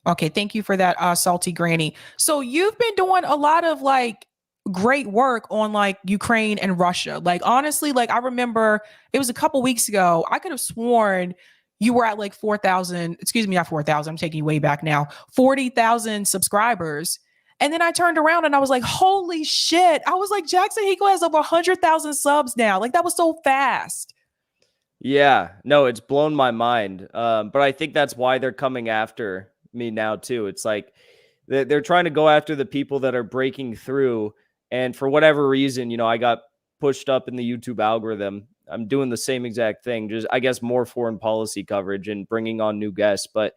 Okay, thank you for that, Salty Granny. So you've been doing a lot of like great work on like Ukraine and Russia. Like, honestly, like I remember it was a couple weeks ago, I could have sworn you were at like 4,000, excuse me, not 4,000, I'm taking you way back now, 40,000 subscribers. And then I turned around and I was like, holy shit. I was like, Jackson Hinkle has over 100,000 subs now. Like, that was so fast. Yeah, no, it's blown my mind. But I think that's why they're coming after me now too. It's like they're trying to go after the people that are breaking through. And for whatever reason, I got pushed up in the YouTube algorithm. I'm doing the same exact thing, just I guess more foreign policy coverage and bringing on new guests. But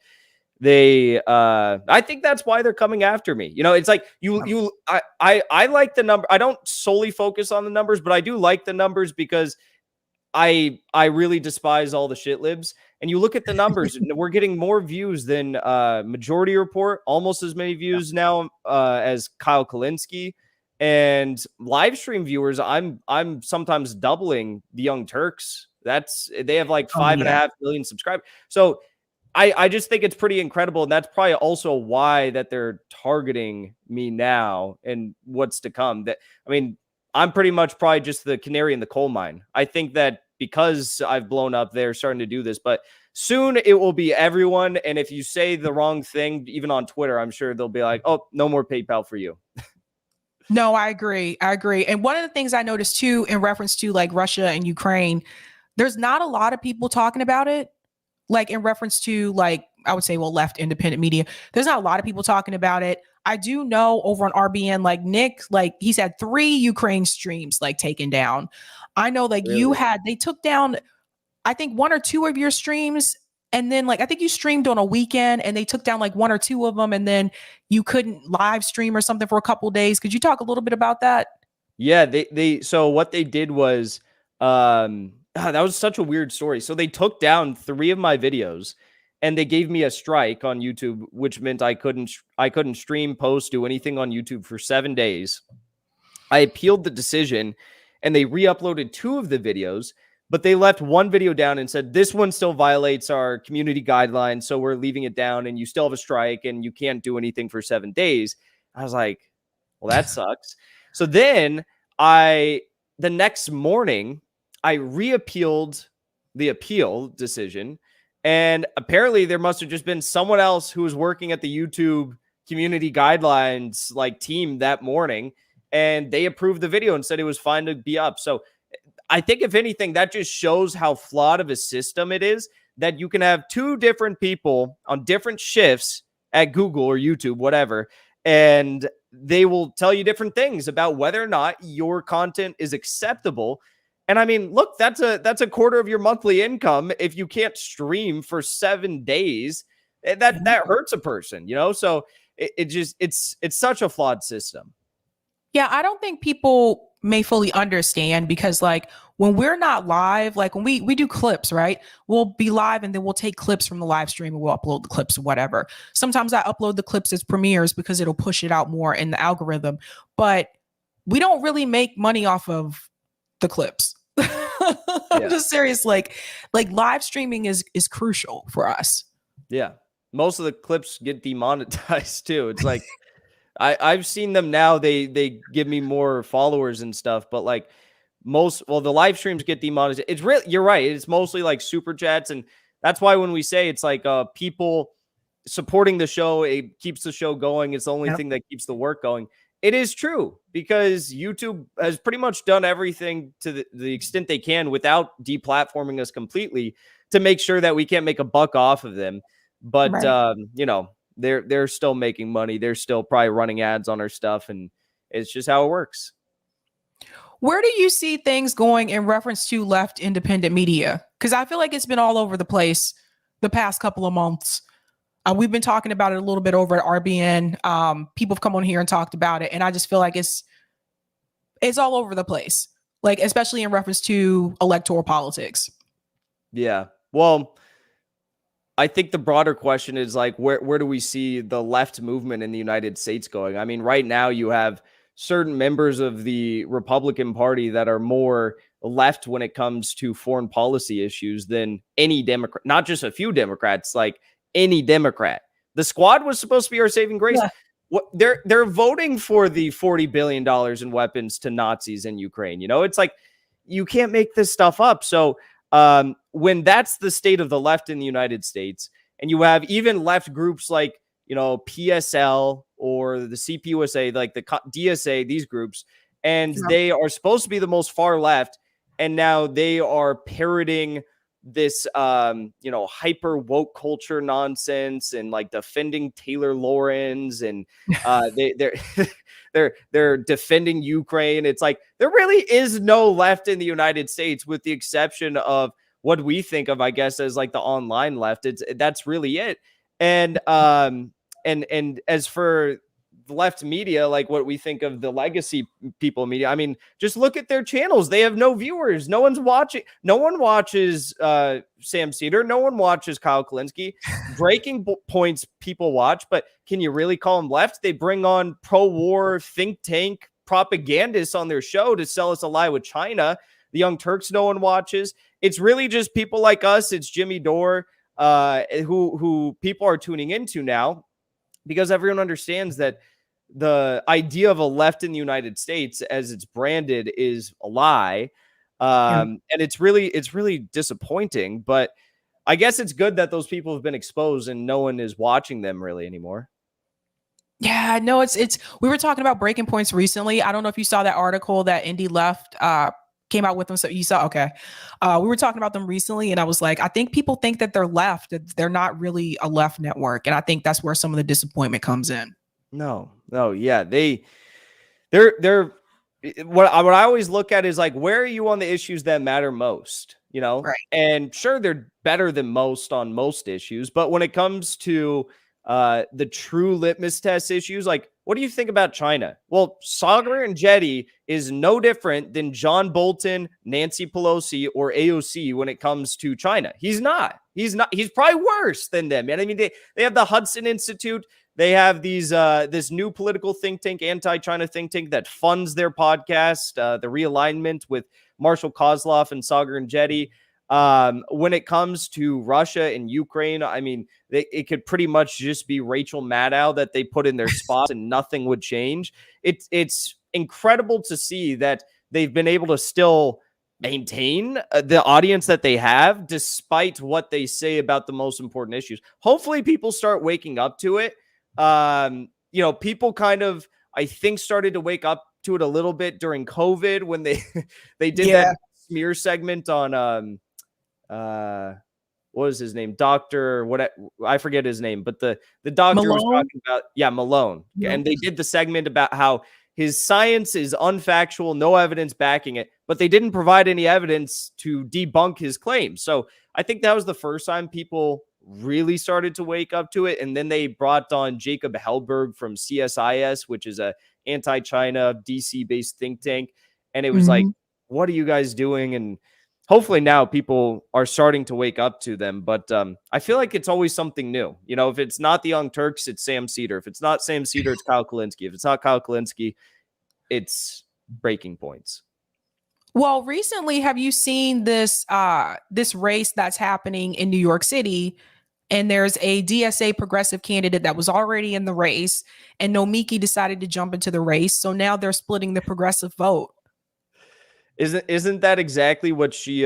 I think that's why they're coming after me. It's like I like the number. I don't solely focus on the numbers, but I do like the numbers because I really despise all the shit libs. And you look at the numbers, we're getting more views than Majority Report, almost as many views now as Kyle Kalinske. And live stream viewers, I'm sometimes doubling the Young Turks. They have like 5.5 million subscribers. So I just think it's pretty incredible. And that's probably also why that they're targeting me now and what's to come. I'm pretty much probably just the canary in the coal mine. I think that because I've blown up, they're starting to do this, but soon it will be everyone. And if you say the wrong thing, even on Twitter, I'm sure they'll be like, oh, no more PayPal for you. No, I agree. And one of the things I noticed too, in reference to like Russia and Ukraine, there's not a lot of people talking about it. Like in reference to like, I would say, well, left independent media, there's not a lot of people talking about it. I do know over on RBN, like Nick, like he's had 3 Ukraine streams like taken down. I know like really? They took down, I think 1 or 2 of your streams. And then like, I think you streamed on a weekend and they took down like 1 or 2 of them. And then you couldn't live stream or something for a couple of days. Could you talk a little bit about that? Yeah, so what they did was, that was such a weird story. So they took down 3 of my videos and they gave me a strike on YouTube, which meant I couldn't stream, post, do anything on YouTube for 7 days. I appealed the decision and they re-uploaded 2 of the videos, but they left 1 video down and said, this one still violates our community guidelines, so we're leaving it down and you still have a strike and you can't do anything for 7 days. I was like, well, that sucks. So then the next morning, I re-appealed the appeal decision. And apparently there must have just been someone else who was working at the YouTube community guidelines like team that morning. And they approved the video and said it was fine to be up. So I think if anything, that just shows how flawed of a system it is that you can have 2 different people on different shifts at Google or YouTube, whatever, and they will tell you different things about whether or not your content is acceptable. And I mean, look, that's a quarter of your monthly income. If you can't stream for 7 days, that hurts a person, So it's such a flawed system. Yeah, I don't think people may fully understand because like when we're not live, like when we do clips, right? We'll be live and then we'll take clips from the live stream and we'll upload the clips or whatever. Sometimes I upload the clips as premieres because it'll push it out more in the algorithm, but we don't really make money off of the clips. I'm just serious. Like live streaming is crucial for us. Yeah. Most of the clips get demonetized too. It's like I've seen them now. They give me more followers and stuff, but like the live streams get demonetized. It's really, you're right. It's mostly like super chats, and that's why when we say it's like people supporting the show, it keeps the show going. It's the only thing that keeps the work going. It is true because YouTube has pretty much done everything to the extent they can without deplatforming us completely to make sure that we can't make a buck off of them. But they're still making money. They're still probably running ads on our stuff, and it's just how it works. Where do you see things going in reference to left independent media? Because I feel like it's been all over the place the past couple of months. We've been talking about it a little bit over at RBN. People have come on here and talked about it, and I just feel like it's all over the place, like especially in reference to electoral politics. Yeah. Well, I think the broader question is like, where do we see the left movement in the United States going? I mean, right now you have certain members of the Republican Party that are more left when it comes to foreign policy issues than any Democrat, not just a few Democrats, like any Democrat. The squad was supposed to be our saving grace. Yeah. What they're voting for the $40 billion in weapons to Nazis in Ukraine. You know, it's like, you can't make this stuff up. So when that's the state of the left in the United States, and you have even left groups like, you know, PSL or the CPUSA, like the DSA, these groups, and they are supposed to be the most far left, and now they are parroting this, hyper woke culture nonsense and like defending Taylor Lorenz, and they're defending Ukraine. It's like there really is no left in the United States, with the exception of what we think of, I guess, as like the online left. That's really it. And as for the left media, like what we think of the legacy people media, I mean, just look at their channels. They have no viewers. No one's watching. No one watches Sam Cedar. No one watches Kyle Kalinske. Breaking Points people watch, but can you really call them left? They bring on pro-war think tank propagandists on their show to sell us a lie with China. The Young Turks, no one watches. It's really just people like us. It's Jimmy Dore, who people are tuning into now, because everyone understands that the idea of a left in the United States, as it's branded, is a lie. And it's really disappointing, but I guess it's good that those people have been exposed and no one is watching them really anymore. Yeah, no, it's we were talking about breaking points recently. I don't know if you saw that article that Indy Left came out with them. So you saw, okay. We were talking about them recently, and I was like, I think people think that they're left, that they're not really a left network. And I think that's where some of the disappointment comes in. No, yeah. They're what I always look at is like, where are you on the issues that matter most? You know, right. And sure, they're better than most on most issues, but when it comes to the true litmus test issues, like, what do you think about China? Well, Sagar and Jetty is no different than John Bolton, Nancy Pelosi, or AOC when it comes to China. He's not. He's probably worse than them. And I mean, they have the Hudson Institute. They have these this new political think tank, anti-China think tank that funds their podcast, the Realignment, with Marshall Kozloff and Sagar and Jetty. When it comes to Russia and Ukraine, I mean, it could pretty much just be Rachel Maddow that they put in their spots and nothing would change. It's incredible to see that they've been able to still maintain the audience that they have, despite what they say about the most important issues. Hopefully people start waking up to it. People kind of, I think, started to wake up to it a little bit during COVID when they did that smear segment on what was his name? Doctor, what, I forget his name, but the doctor Malone? was talking about, Malone. Yeah. And they did the segment about how his science is unfactual, no evidence backing it, but they didn't provide any evidence to debunk his claims. So I think that was the first time people really started to wake up to it. And then they brought on Jacob Hellberg from CSIS, which is a anti-China DC-based think tank. And it was like, what are you guys doing? And hopefully now people are starting to wake up to them. But I feel like it's always something new. You know, if it's not the Young Turks, it's Sam Cedar. If it's not Sam Cedar, it's Kyle Kalinske. If it's not Kyle Kalinske, it's Breaking Points. Well, recently, have you seen this this race that's happening in New York City? And there's a DSA progressive candidate that was already in the race, and Nomiki decided to jump into the race. So now they're splitting the progressive vote. Isn't that exactly what she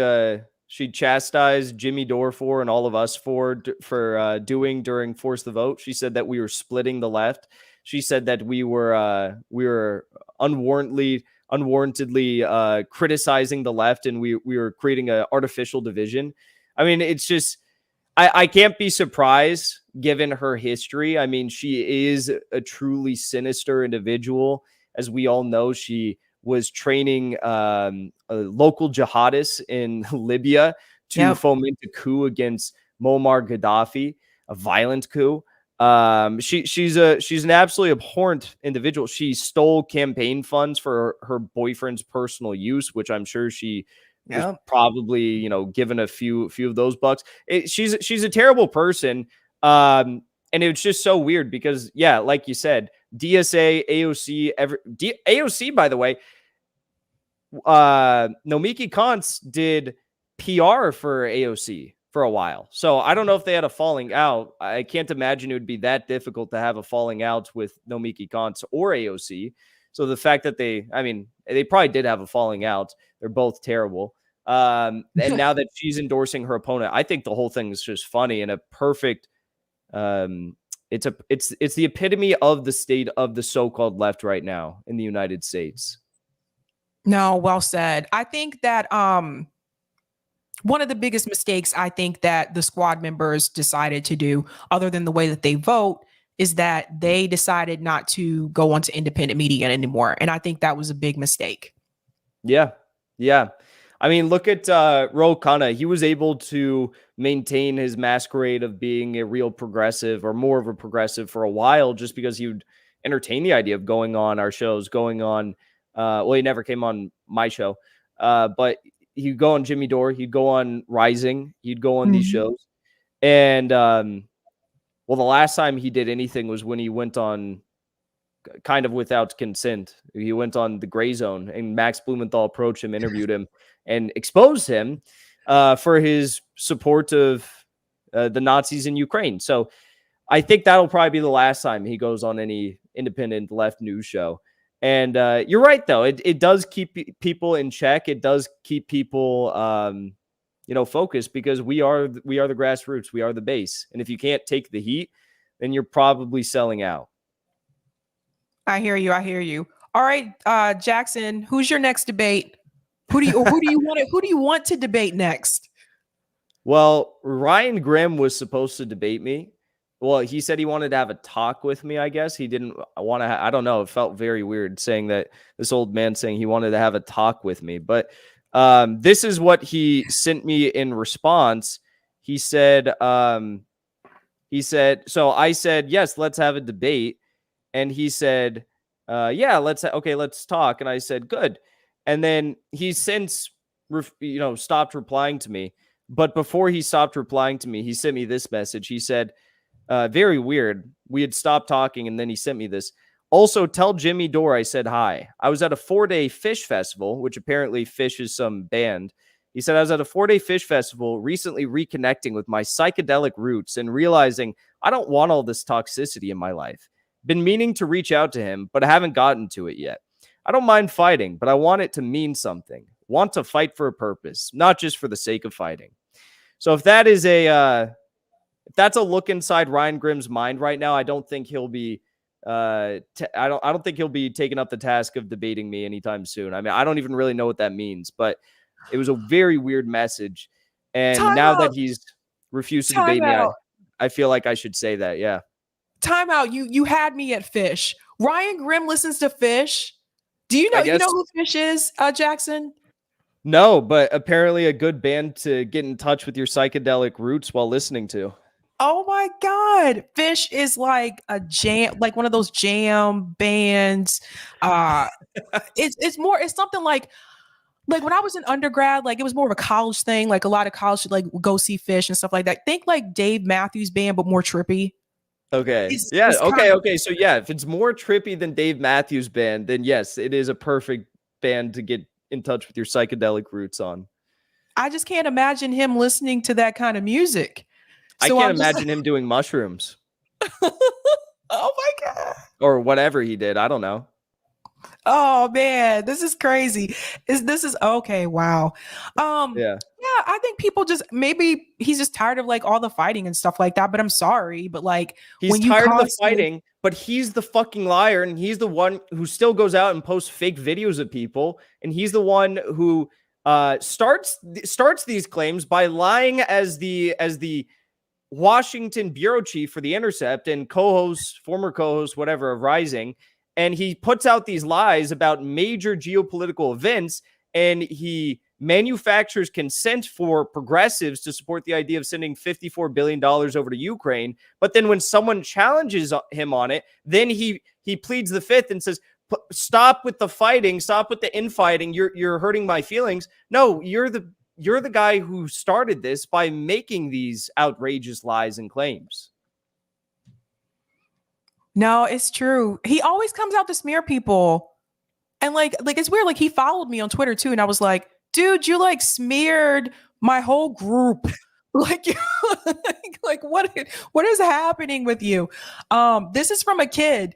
chastised Jimmy Dore for and all of us for doing during Force the Vote? She said that we were splitting the left. She said that we were unwarrantedly criticizing the left, and we were creating an artificial division. I mean, it's just, I can't be surprised given her history. I mean, she is a truly sinister individual. As we all know, she was training local jihadists in Libya to foment a coup against Muammar Gaddafi, a violent coup. She's an absolutely abhorrent individual. She stole campaign funds for her boyfriend's personal use, which I'm sure she was probably, you know, given a few of those bucks. She's a terrible person. And it was just so weird because, yeah, like you said, DSA, AOC, AOC, by the way, Nomiki Konst did PR for AOC for a while. So I don't know if they had a falling out. I can't imagine it would be that difficult to have a falling out with Nomiki Konst or AOC. So the fact that they probably did have a falling out. They're both terrible. And now that she's endorsing her opponent, I think the whole thing is just funny and a perfect, it's the epitome of the state of the so-called left right now in the United States. No, well said. I think that one of the biggest mistakes I think that the squad members decided to do, other than the way that they vote, is that they decided not to go onto independent media anymore. And I think that was a big mistake. Yeah. Yeah. I mean, look at Ro Khanna. He was able to maintain his masquerade of being a real progressive or more of a progressive for a while, just because he would entertain the idea of going on our shows, going on, well, he never came on my show, but he'd go on Jimmy Dore, he'd go on Rising, he'd go on these shows. And, well, the last time he did anything was when he went on kind of without consent. He went on the Gray Zone, and Max Blumenthal approached him, interviewed him, and exposed him for his support of the Nazis in Ukraine. So I think that'll probably be the last time he goes on any independent left news show. And you're right, though. It does keep people in check. It does keep people, focused, because we are the grassroots. We are the base. And if you can't take the heat, then you're probably selling out. I hear you. I hear you. All right, Jackson, who's your next debate? Who do you want to debate next? Well, Ryan Grimm was supposed to debate me. Well, he said he wanted to have a talk with me, I guess. He didn't want to, I don't know. It felt very weird saying that, this old man saying he wanted to have a talk with me. But this is what he sent me in response. He said, so I said, yes, let's have a debate. And he said, yeah, let's talk. And I said, good. And then he since, stopped replying to me. But before he stopped replying to me, he sent me this message. He said, very weird. We had stopped talking, and then he sent me this. Also, tell Jimmy Dore I said hi. I was at a 4-day fish festival, which apparently Fish is some band. He said, I was at a 4-day fish festival, recently reconnecting with my psychedelic roots and realizing I don't want all this toxicity in my life. Been meaning to reach out to him, but I haven't gotten to it yet. I don't mind fighting, but I want it to mean something. Want to fight for a purpose, not just for the sake of fighting. So if that is if that's a look inside Ryan Grimm's mind right now, I don't think he'll be I don't think he'll be taking up the task of debating me anytime soon. I mean, I don't even really know what that means, but it was a very weird message. And now that he's refused to debate me, I feel like I should say that. Yeah. Time out. You had me at Fish. Ryan Grimm listens to Fish. Do you know who Fish is, Jackson? No, but apparently a good band to get in touch with your psychedelic roots while listening to. Oh my God. Fish is like a jam, like one of those jam bands. It's something like when I was in undergrad, like it was more of a college thing. Like a lot of college like would go see Fish and stuff like that. Think like Dave Matthews Band, but more trippy. Okay. It's, Yeah. it's Okay. kind of, Okay. So yeah, if it's more trippy than Dave Matthews Band, then yes, it is a perfect band to get in touch with your psychedelic roots on. I just can't imagine him listening to that kind of music. I So can't I'm just imagine him doing mushrooms oh my God. or whatever he did. I don't know. Oh man, this is crazy. This is okay, wow. Yeah. Yeah, I think people just maybe he's just tired of like all the fighting and stuff like that, but I'm sorry, but like He's when you tired of the constantly fighting, but he's the fucking liar, and he's the one who still goes out and posts fake videos of people, and he's the one who starts these claims by lying as the Washington bureau chief for The Intercept and former co-host, whatever, of Rising. And he puts out these lies about major geopolitical events, and he manufactures consent for progressives to support the idea of sending $54 billion over to Ukraine. But then when someone challenges him on it, then he pleads the fifth and says, stop with the fighting, stop with the infighting. You're hurting my feelings. No, you're the guy who started this by making these outrageous lies and claims. No, it's true. He always comes out to smear people. And like it's weird. Like he followed me on Twitter too. And I was like, dude, you like smeared my whole group. Like, like what is happening with you? This is from a kid.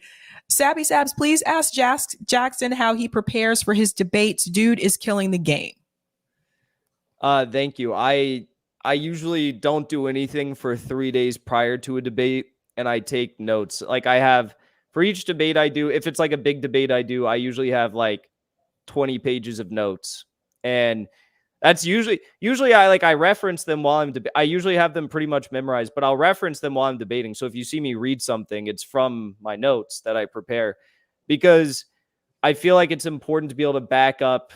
Sabby Sabs, please ask Jackson how he prepares for his debates. Dude is killing the game. Thank you. I usually don't do anything for 3 days prior to a debate, and I take notes. Like I have for each debate I do, if it's like a big debate I usually have like 20 pages of notes. And that's usually I reference them while I'm I usually have them pretty much memorized, but I'll reference them while I'm debating. So if you see me read something, it's from my notes that I prepare, because I feel like it's important to be able to back up.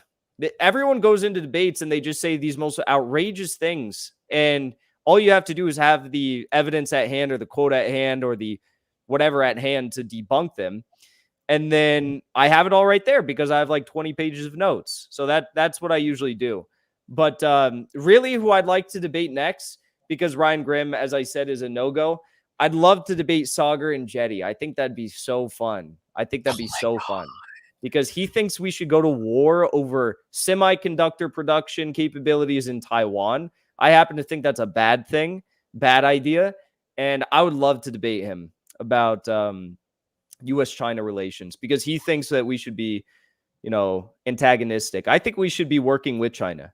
Everyone goes into debates and they just say these most outrageous things, and all you have to do is have the evidence at hand or the quote at hand or the whatever at hand to debunk them. And then I have it all right there because I have like 20 pages of notes. So that's what I usually do. But really who I'd like to debate next, because Ryan Grimm, as I said, is a no-go, I'd love to debate Sauger and Jetty. I think that'd be so fun. Fun. Because he thinks we should go to war over semiconductor production capabilities in Taiwan. I happen to think that's a bad idea. And I would love to debate him about U.S.-China relations, because he thinks that we should be, antagonistic. I think we should be working with China.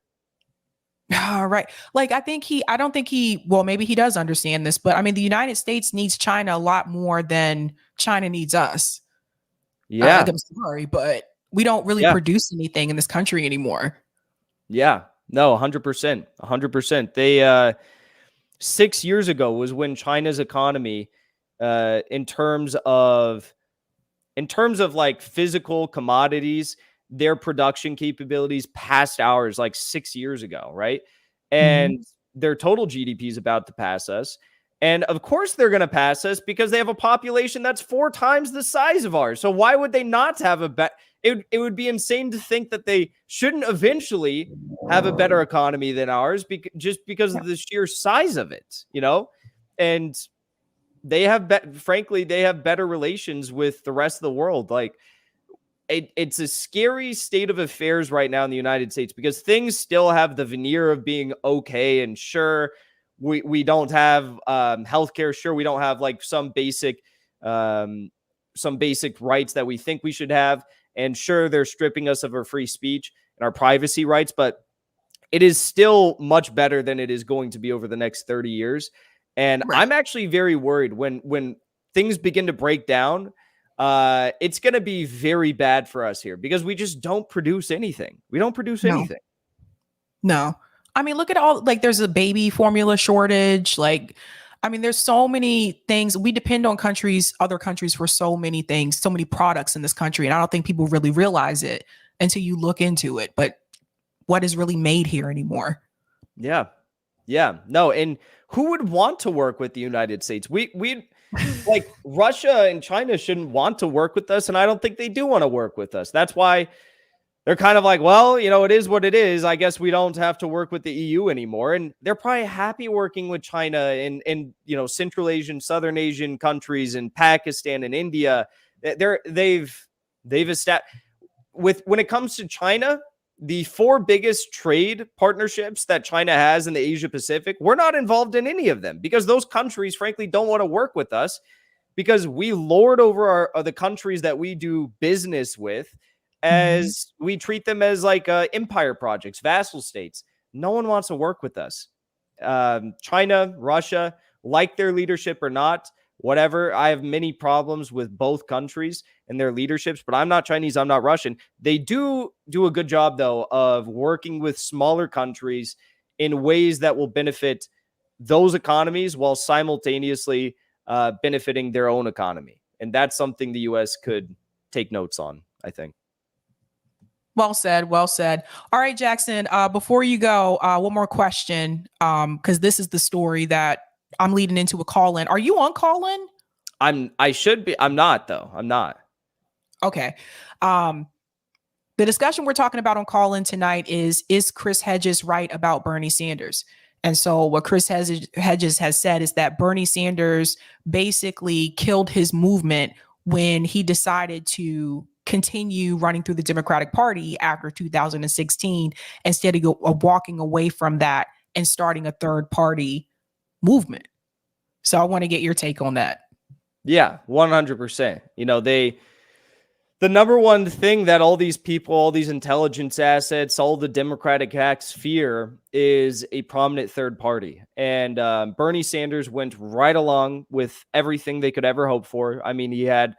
Right. Like, I don't think well, maybe he does understand this, but I mean, the United States needs China a lot more than China needs us. Yeah. I'm sorry, but we don't really produce anything in this country anymore. Yeah. No, 100%. 100%. They 6 years ago was when China's economy, in terms of like physical commodities, their production capabilities passed ours like 6 years ago, right? And their total GDP is about to pass us. And of course they're going to pass us because they have a population that's 4 times the size of ours. So why would they not have it would be insane to think that they shouldn't eventually have a better economy than ours just because of the sheer size of it, And they have, frankly, they have better relations with the rest of the world. Like, it's a scary state of affairs right now in the United States, because things still have the veneer of being okay. And sure, we don't have healthcare. Sure, we don't have like some basic rights that we think we should have. And sure, they're stripping us of our free speech and our privacy rights, but it is still much better than it is going to be over the next 30 years. And I'm actually very worried when things begin to break down. It's going to be very bad for us here because we just don't produce anything. We don't produce anything. No. I mean, look at all, like, there's a baby formula shortage. Like, I mean, there's so many things. We depend on other countries for so many things, so many products in this country. And I don't think people really realize it until you look into it. But what is really made here anymore? Yeah. Yeah, no, and who would want to work with the United States? We like Russia and China shouldn't want to work with us, and I don't think they do want to work with us. That's why they're kind of like, well, it is what it is. I guess we don't have to work with the EU anymore, and they're probably happy working with China and Central Asian, Southern Asian countries, and Pakistan and India. They've established when it comes to China. The 4 biggest trade partnerships that China has in the Asia Pacific, we're not involved in any of them because those countries, frankly, don't want to work with us because we lord over the countries that we do business with as we treat them as like empire projects, vassal states. No one wants to work with us. China, Russia, like their leadership or not, whatever. I have many problems with both countries and their leaderships, but I'm not Chinese. I'm not Russian. They do a good job, though, of working with smaller countries in ways that will benefit those economies while simultaneously benefiting their own economy. And that's something the U.S. could take notes on, I think. Well said. Well said. All right, Jackson, before you go, one more question, because this is the story that I'm leading into a call-in. Are you on call-in? I should be. I'm not, though. I'm not. Okay. The discussion we're talking about on call-in tonight is Chris Hedges right about Bernie Sanders? And so what Chris Hedges has said is that Bernie Sanders basically killed his movement when he decided to continue running through the Democratic Party after 2016 instead of walking away from that and starting a third party movement. So I want to get your take on that. Yeah, 100%. The number one thing that all these people, all these intelligence assets, all the Democratic hacks fear is a prominent third party. And Bernie Sanders went right along with everything they could ever hope for. I mean, he had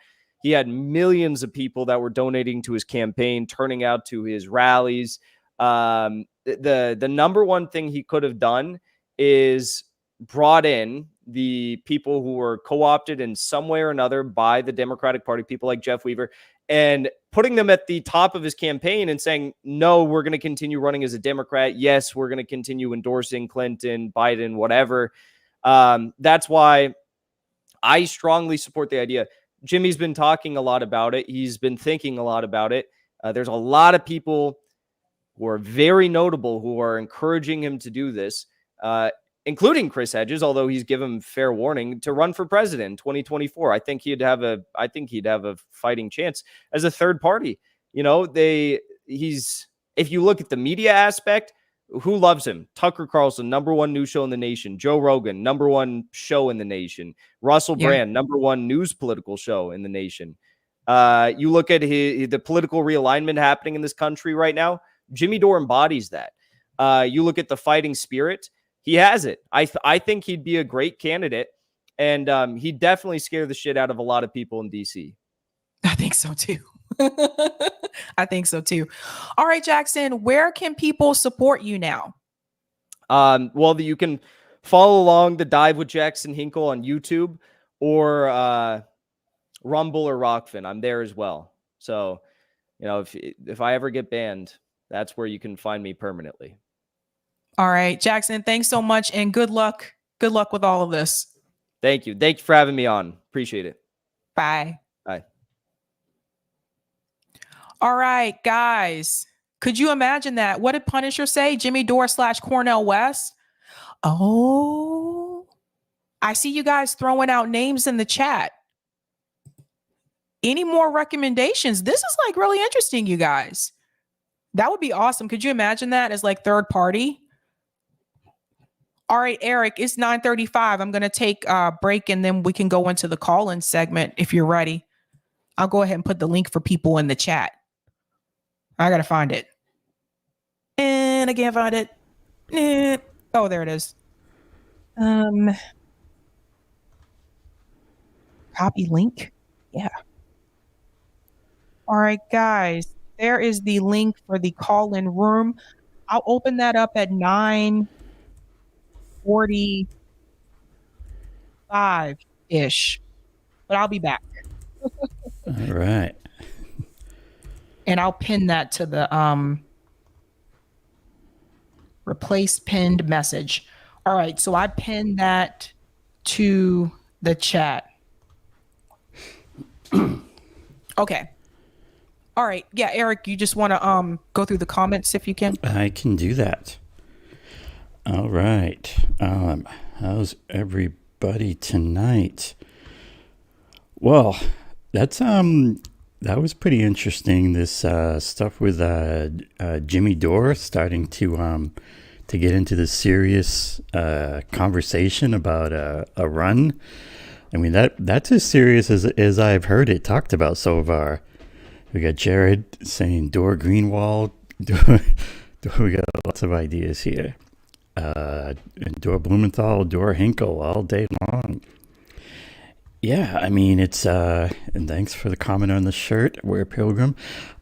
millions of people that were donating to his campaign, turning out to his rallies. The number one thing he could have done is brought in the people who were co-opted in some way or another by the Democratic Party, people like Jeff Weaver, and putting them at the top of his campaign and saying, no, we're going to continue running as a Democrat. Yes, we're going to continue endorsing Clinton, Biden, whatever. That's why I strongly support the idea. Jimmy's been talking a lot about it. He's been thinking a lot about it. There's a lot of people who are very notable who are encouraging him to do this, including Chris Hedges, although he's given fair warning to run for president in 2024. I think he'd have a fighting chance as a third party. If you look at the media aspect, who loves him? Tucker Carlson, number one news show in the nation. Joe Rogan, number one show in the nation. Russell Brand, number one news political show in the nation. You look at the political realignment happening in this country right now. Jimmy Dore embodies that. You look at the fighting spirit. He has it. I think he'd be a great candidate, and he'd definitely scare the shit out of a lot of people in D.C. I think so too. I think so too. All right, Jackson, where can people support you now? Well, you can follow along the Dive with Jackson Hinkle on YouTube or Rumble or Rockfin. I'm there as well. So, if I ever get banned, that's where you can find me permanently. All right, Jackson, thanks so much and good luck. Good luck with all of this. Thank you. Thank you for having me on. Appreciate it. Bye. Bye. All right, guys. Could you imagine that? What did Punisher say? Jimmy Dore / Cornel West? Oh, I see you guys throwing out names in the chat. Any more recommendations? This is like really interesting, you guys. That would be awesome. Could you imagine that as like third party? All right, Eric, it's 9:35. I'm going to take a break and then we can go into the call-in segment if you're ready. I'll go ahead and put the link for people in the chat. I got to find it. And I can't find it. Oh, there it is. Copy link. Yeah. All right, guys. There is the link for the call-in room. I'll open that up at 9:45-ish. But I'll be back. All right. And I'll pin that to the replace pinned message. All right, so I pinned that to the chat. Okay. All right. Yeah, Eric, you just want to go through the comments if you can? I can do that. All right. How's everybody tonight? Well, that's that was pretty interesting. This stuff with Jimmy Dore starting to get into this serious conversation about a run. I mean, that's as serious as I've heard it talked about so far. We got Jared saying Dore Greenwald. We got lots of ideas here. And Dore Blumenthal, Dore Hinkle all day long. Yeah, I mean, it's and thanks for the comment on the shirt, Wear Pilgrim.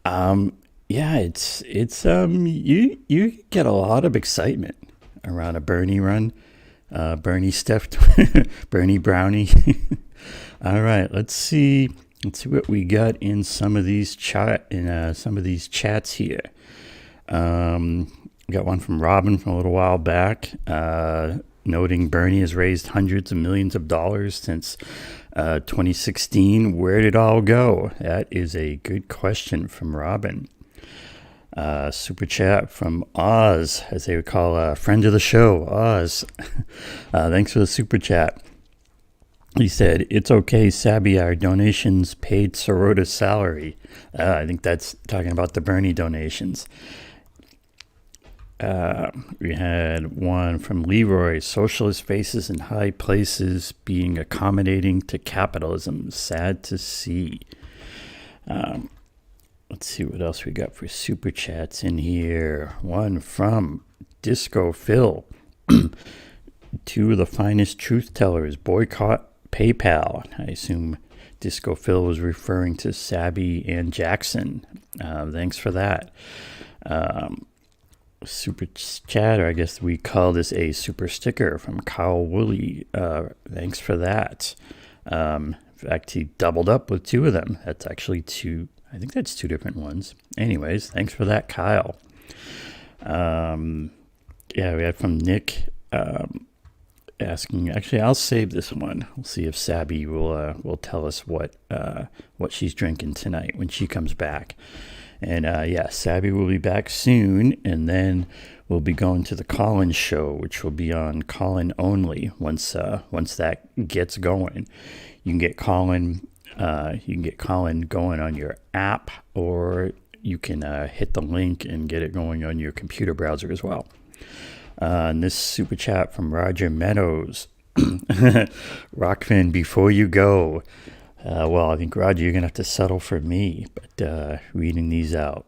Yeah, it's you get a lot of excitement around a Bernie run. Bernie stuffed Bernie Brownie. All right, let's see what we got in some of these chats here. We got one from Robin from a little while back, noting Bernie has raised hundreds of millions of dollars since 2016. Where did it all go? That is a good question from Robin. Super chat from Oz, as they would call a friend of the show, Oz. Thanks for the super chat. He said, "It's okay, Sabby, our donations paid Sorota's salary." I think that's talking about the Bernie donations. We had one from Leroy, socialist faces in high places being accommodating to capitalism. Sad to see. Let's see what else we got for super chats in here. One from Disco Phil. Two of the finest truth tellers boycott PayPal. I assume Disco Phil was referring to Sabby and Jackson. Thanks for that. Super chat, or I guess we call this a super sticker from Kyle Woolley. Thanks for that. In fact, he doubled up with two of them. That's actually two. I think that's two different ones. Anyways, thanks for that, Kyle. Yeah, we had from Nick asking. Actually, I'll save this one. We'll see if Sabby will tell us what she's drinking tonight when she comes back. And yeah, Sabby will be back soon, and then we'll be going to the Colin show, which will be on Colin only. Once that gets going, you can get Colin. You can get Colin going on your app, or you can hit the link and get it going on your computer browser as well. And this super chat from Roger Meadows. Rockfin, before you go. Well, I think, Roger, you're going to have to settle for me, but reading these out.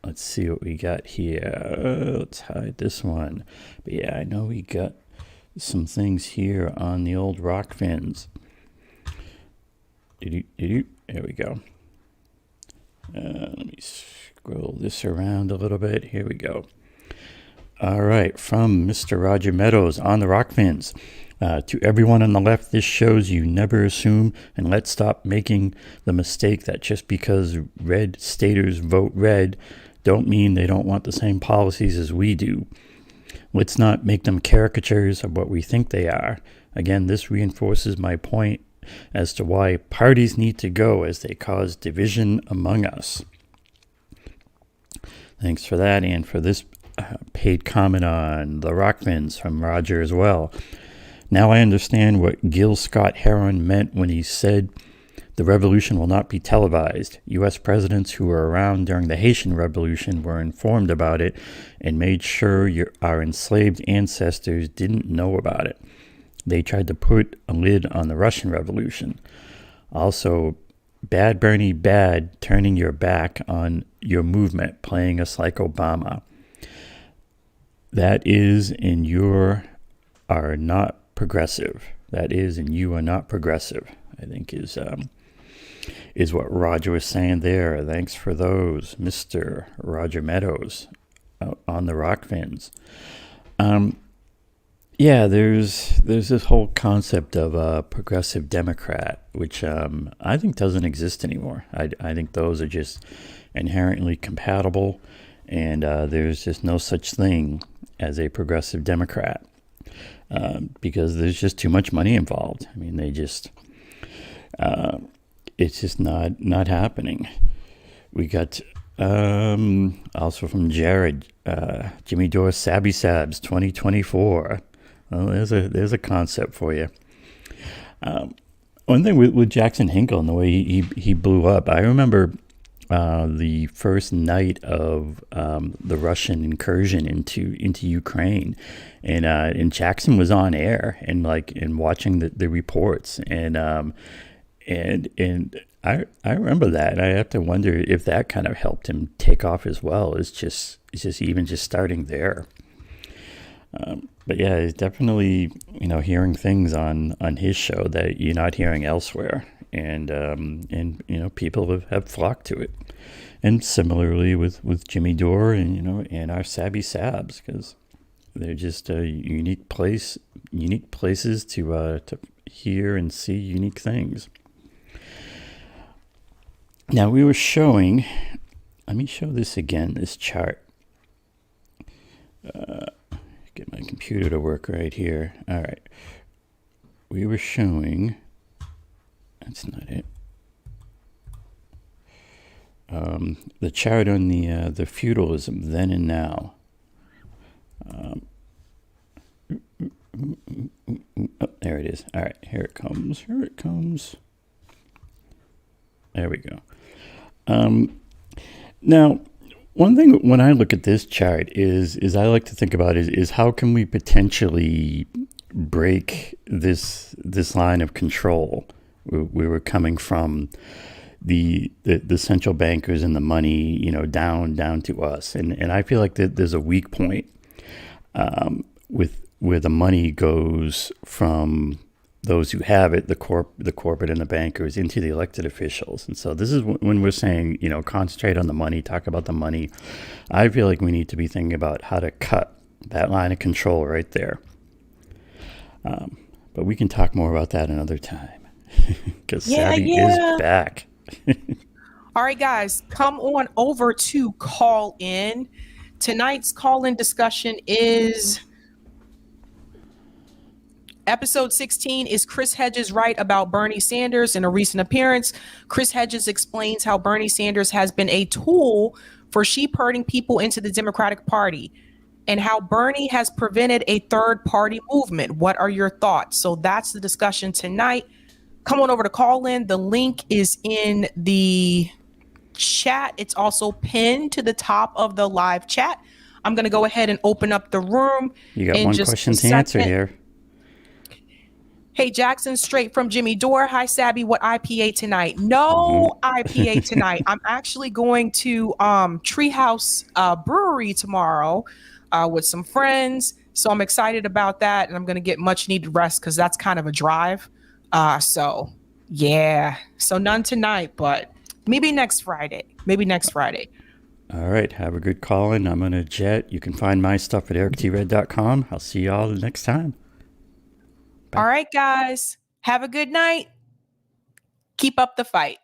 Let's see what we got here. Let's hide this one. But yeah, I know we got some things here on the old Rockfins. There we go. Let me scroll this around a little bit. Here we go. All right, from Mr. Roger Meadows on the Rockfins. To everyone on the left, this shows you never assume, and let's stop making the mistake that just because red staters vote red don't mean they don't want the same policies as we do. Let's not make them caricatures of what we think they are. Again, this reinforces my point as to why parties need to go, as they cause division among us. Thanks for that, and for this paid comment on the Rockmans from Roger as well. Now I understand what Gil Scott-Heron meant when he said the revolution will not be televised. U.S. presidents who were around during the Haitian Revolution were informed about it and made sure our enslaved ancestors didn't know about it. They tried to put a lid on the Russian Revolution. Also, bad Bernie, bad, turning your back on your movement, playing us like Obama. That is, and you are not progressive. That is, and you are not progressive, I think is what Roger was saying there. Thanks for those, Mr. Roger Meadows on the Rockfins. Yeah, there's this whole concept of a progressive Democrat, which I think doesn't exist anymore. I think those are just inherently compatible, and there's just no such thing as a progressive Democrat. because there's just too much money involved. I mean, it's just not happening. We got also from Jared, Jimmy Dore, Sabby Sabs 2024. Well, there's a concept for you. One thing with Jackson Hinkle and the way he blew up, I remember the first night of the Russian incursion into Ukraine, and Jackson was on air and watching the reports, and I remember that, and I have to wonder if that kind of helped him take off as well. It's just starting there. But yeah, it's definitely, hearing things on his show that you're not hearing elsewhere, and people have flocked to it. And similarly with Jimmy Dore and our Sabby Sabs, because they're just unique places to hear and see unique things. Now we were showing, let me show this again, this chart. Get my computer to work right here. All right. We were showing, that's not it. The chart on the feudalism then and now. Oh, there it is. All right, here it comes. There we go. Now, one thing when I look at this chart is I like to think about is how can we potentially break this line of control? We were coming from the central bankers and the money, down to us, and I feel like that there's a weak point with where the money goes from those who have it, the corporate and the bankers, into the elected officials. And so this is when we're saying, concentrate on the money, talk about the money. I feel like we need to be thinking about how to cut that line of control right there. But we can talk more about that another time, because Sabby is back. All right, guys, come on over to Call In. Tonight's call-in discussion is episode 16. Is Chris Hedges right about Bernie Sanders? In a recent appearance, Chris Hedges explains how Bernie Sanders has been a tool for sheep herding people into the Democratic Party, and how Bernie has prevented a third party movement. What are your thoughts? So that's the discussion tonight. Come on over to Call In. The link is in the chat. It's also pinned to the top of the live chat. I'm going to go ahead and open up the room. You got one question to answer here. Hey, Jackson, straight from Jimmy Dore. Hi, Sabby. What IPA tonight? No IPA tonight. I'm actually going to Treehouse Brewery tomorrow with some friends. So I'm excited about that. And I'm going to get much needed rest because that's kind of a drive. So none tonight, but maybe next Friday. All right. Have a good call in. I'm going to jet. You can find my stuff at erictred.com. I'll see y'all next time. Bye. All right, guys. Have a good night. Keep up the fight.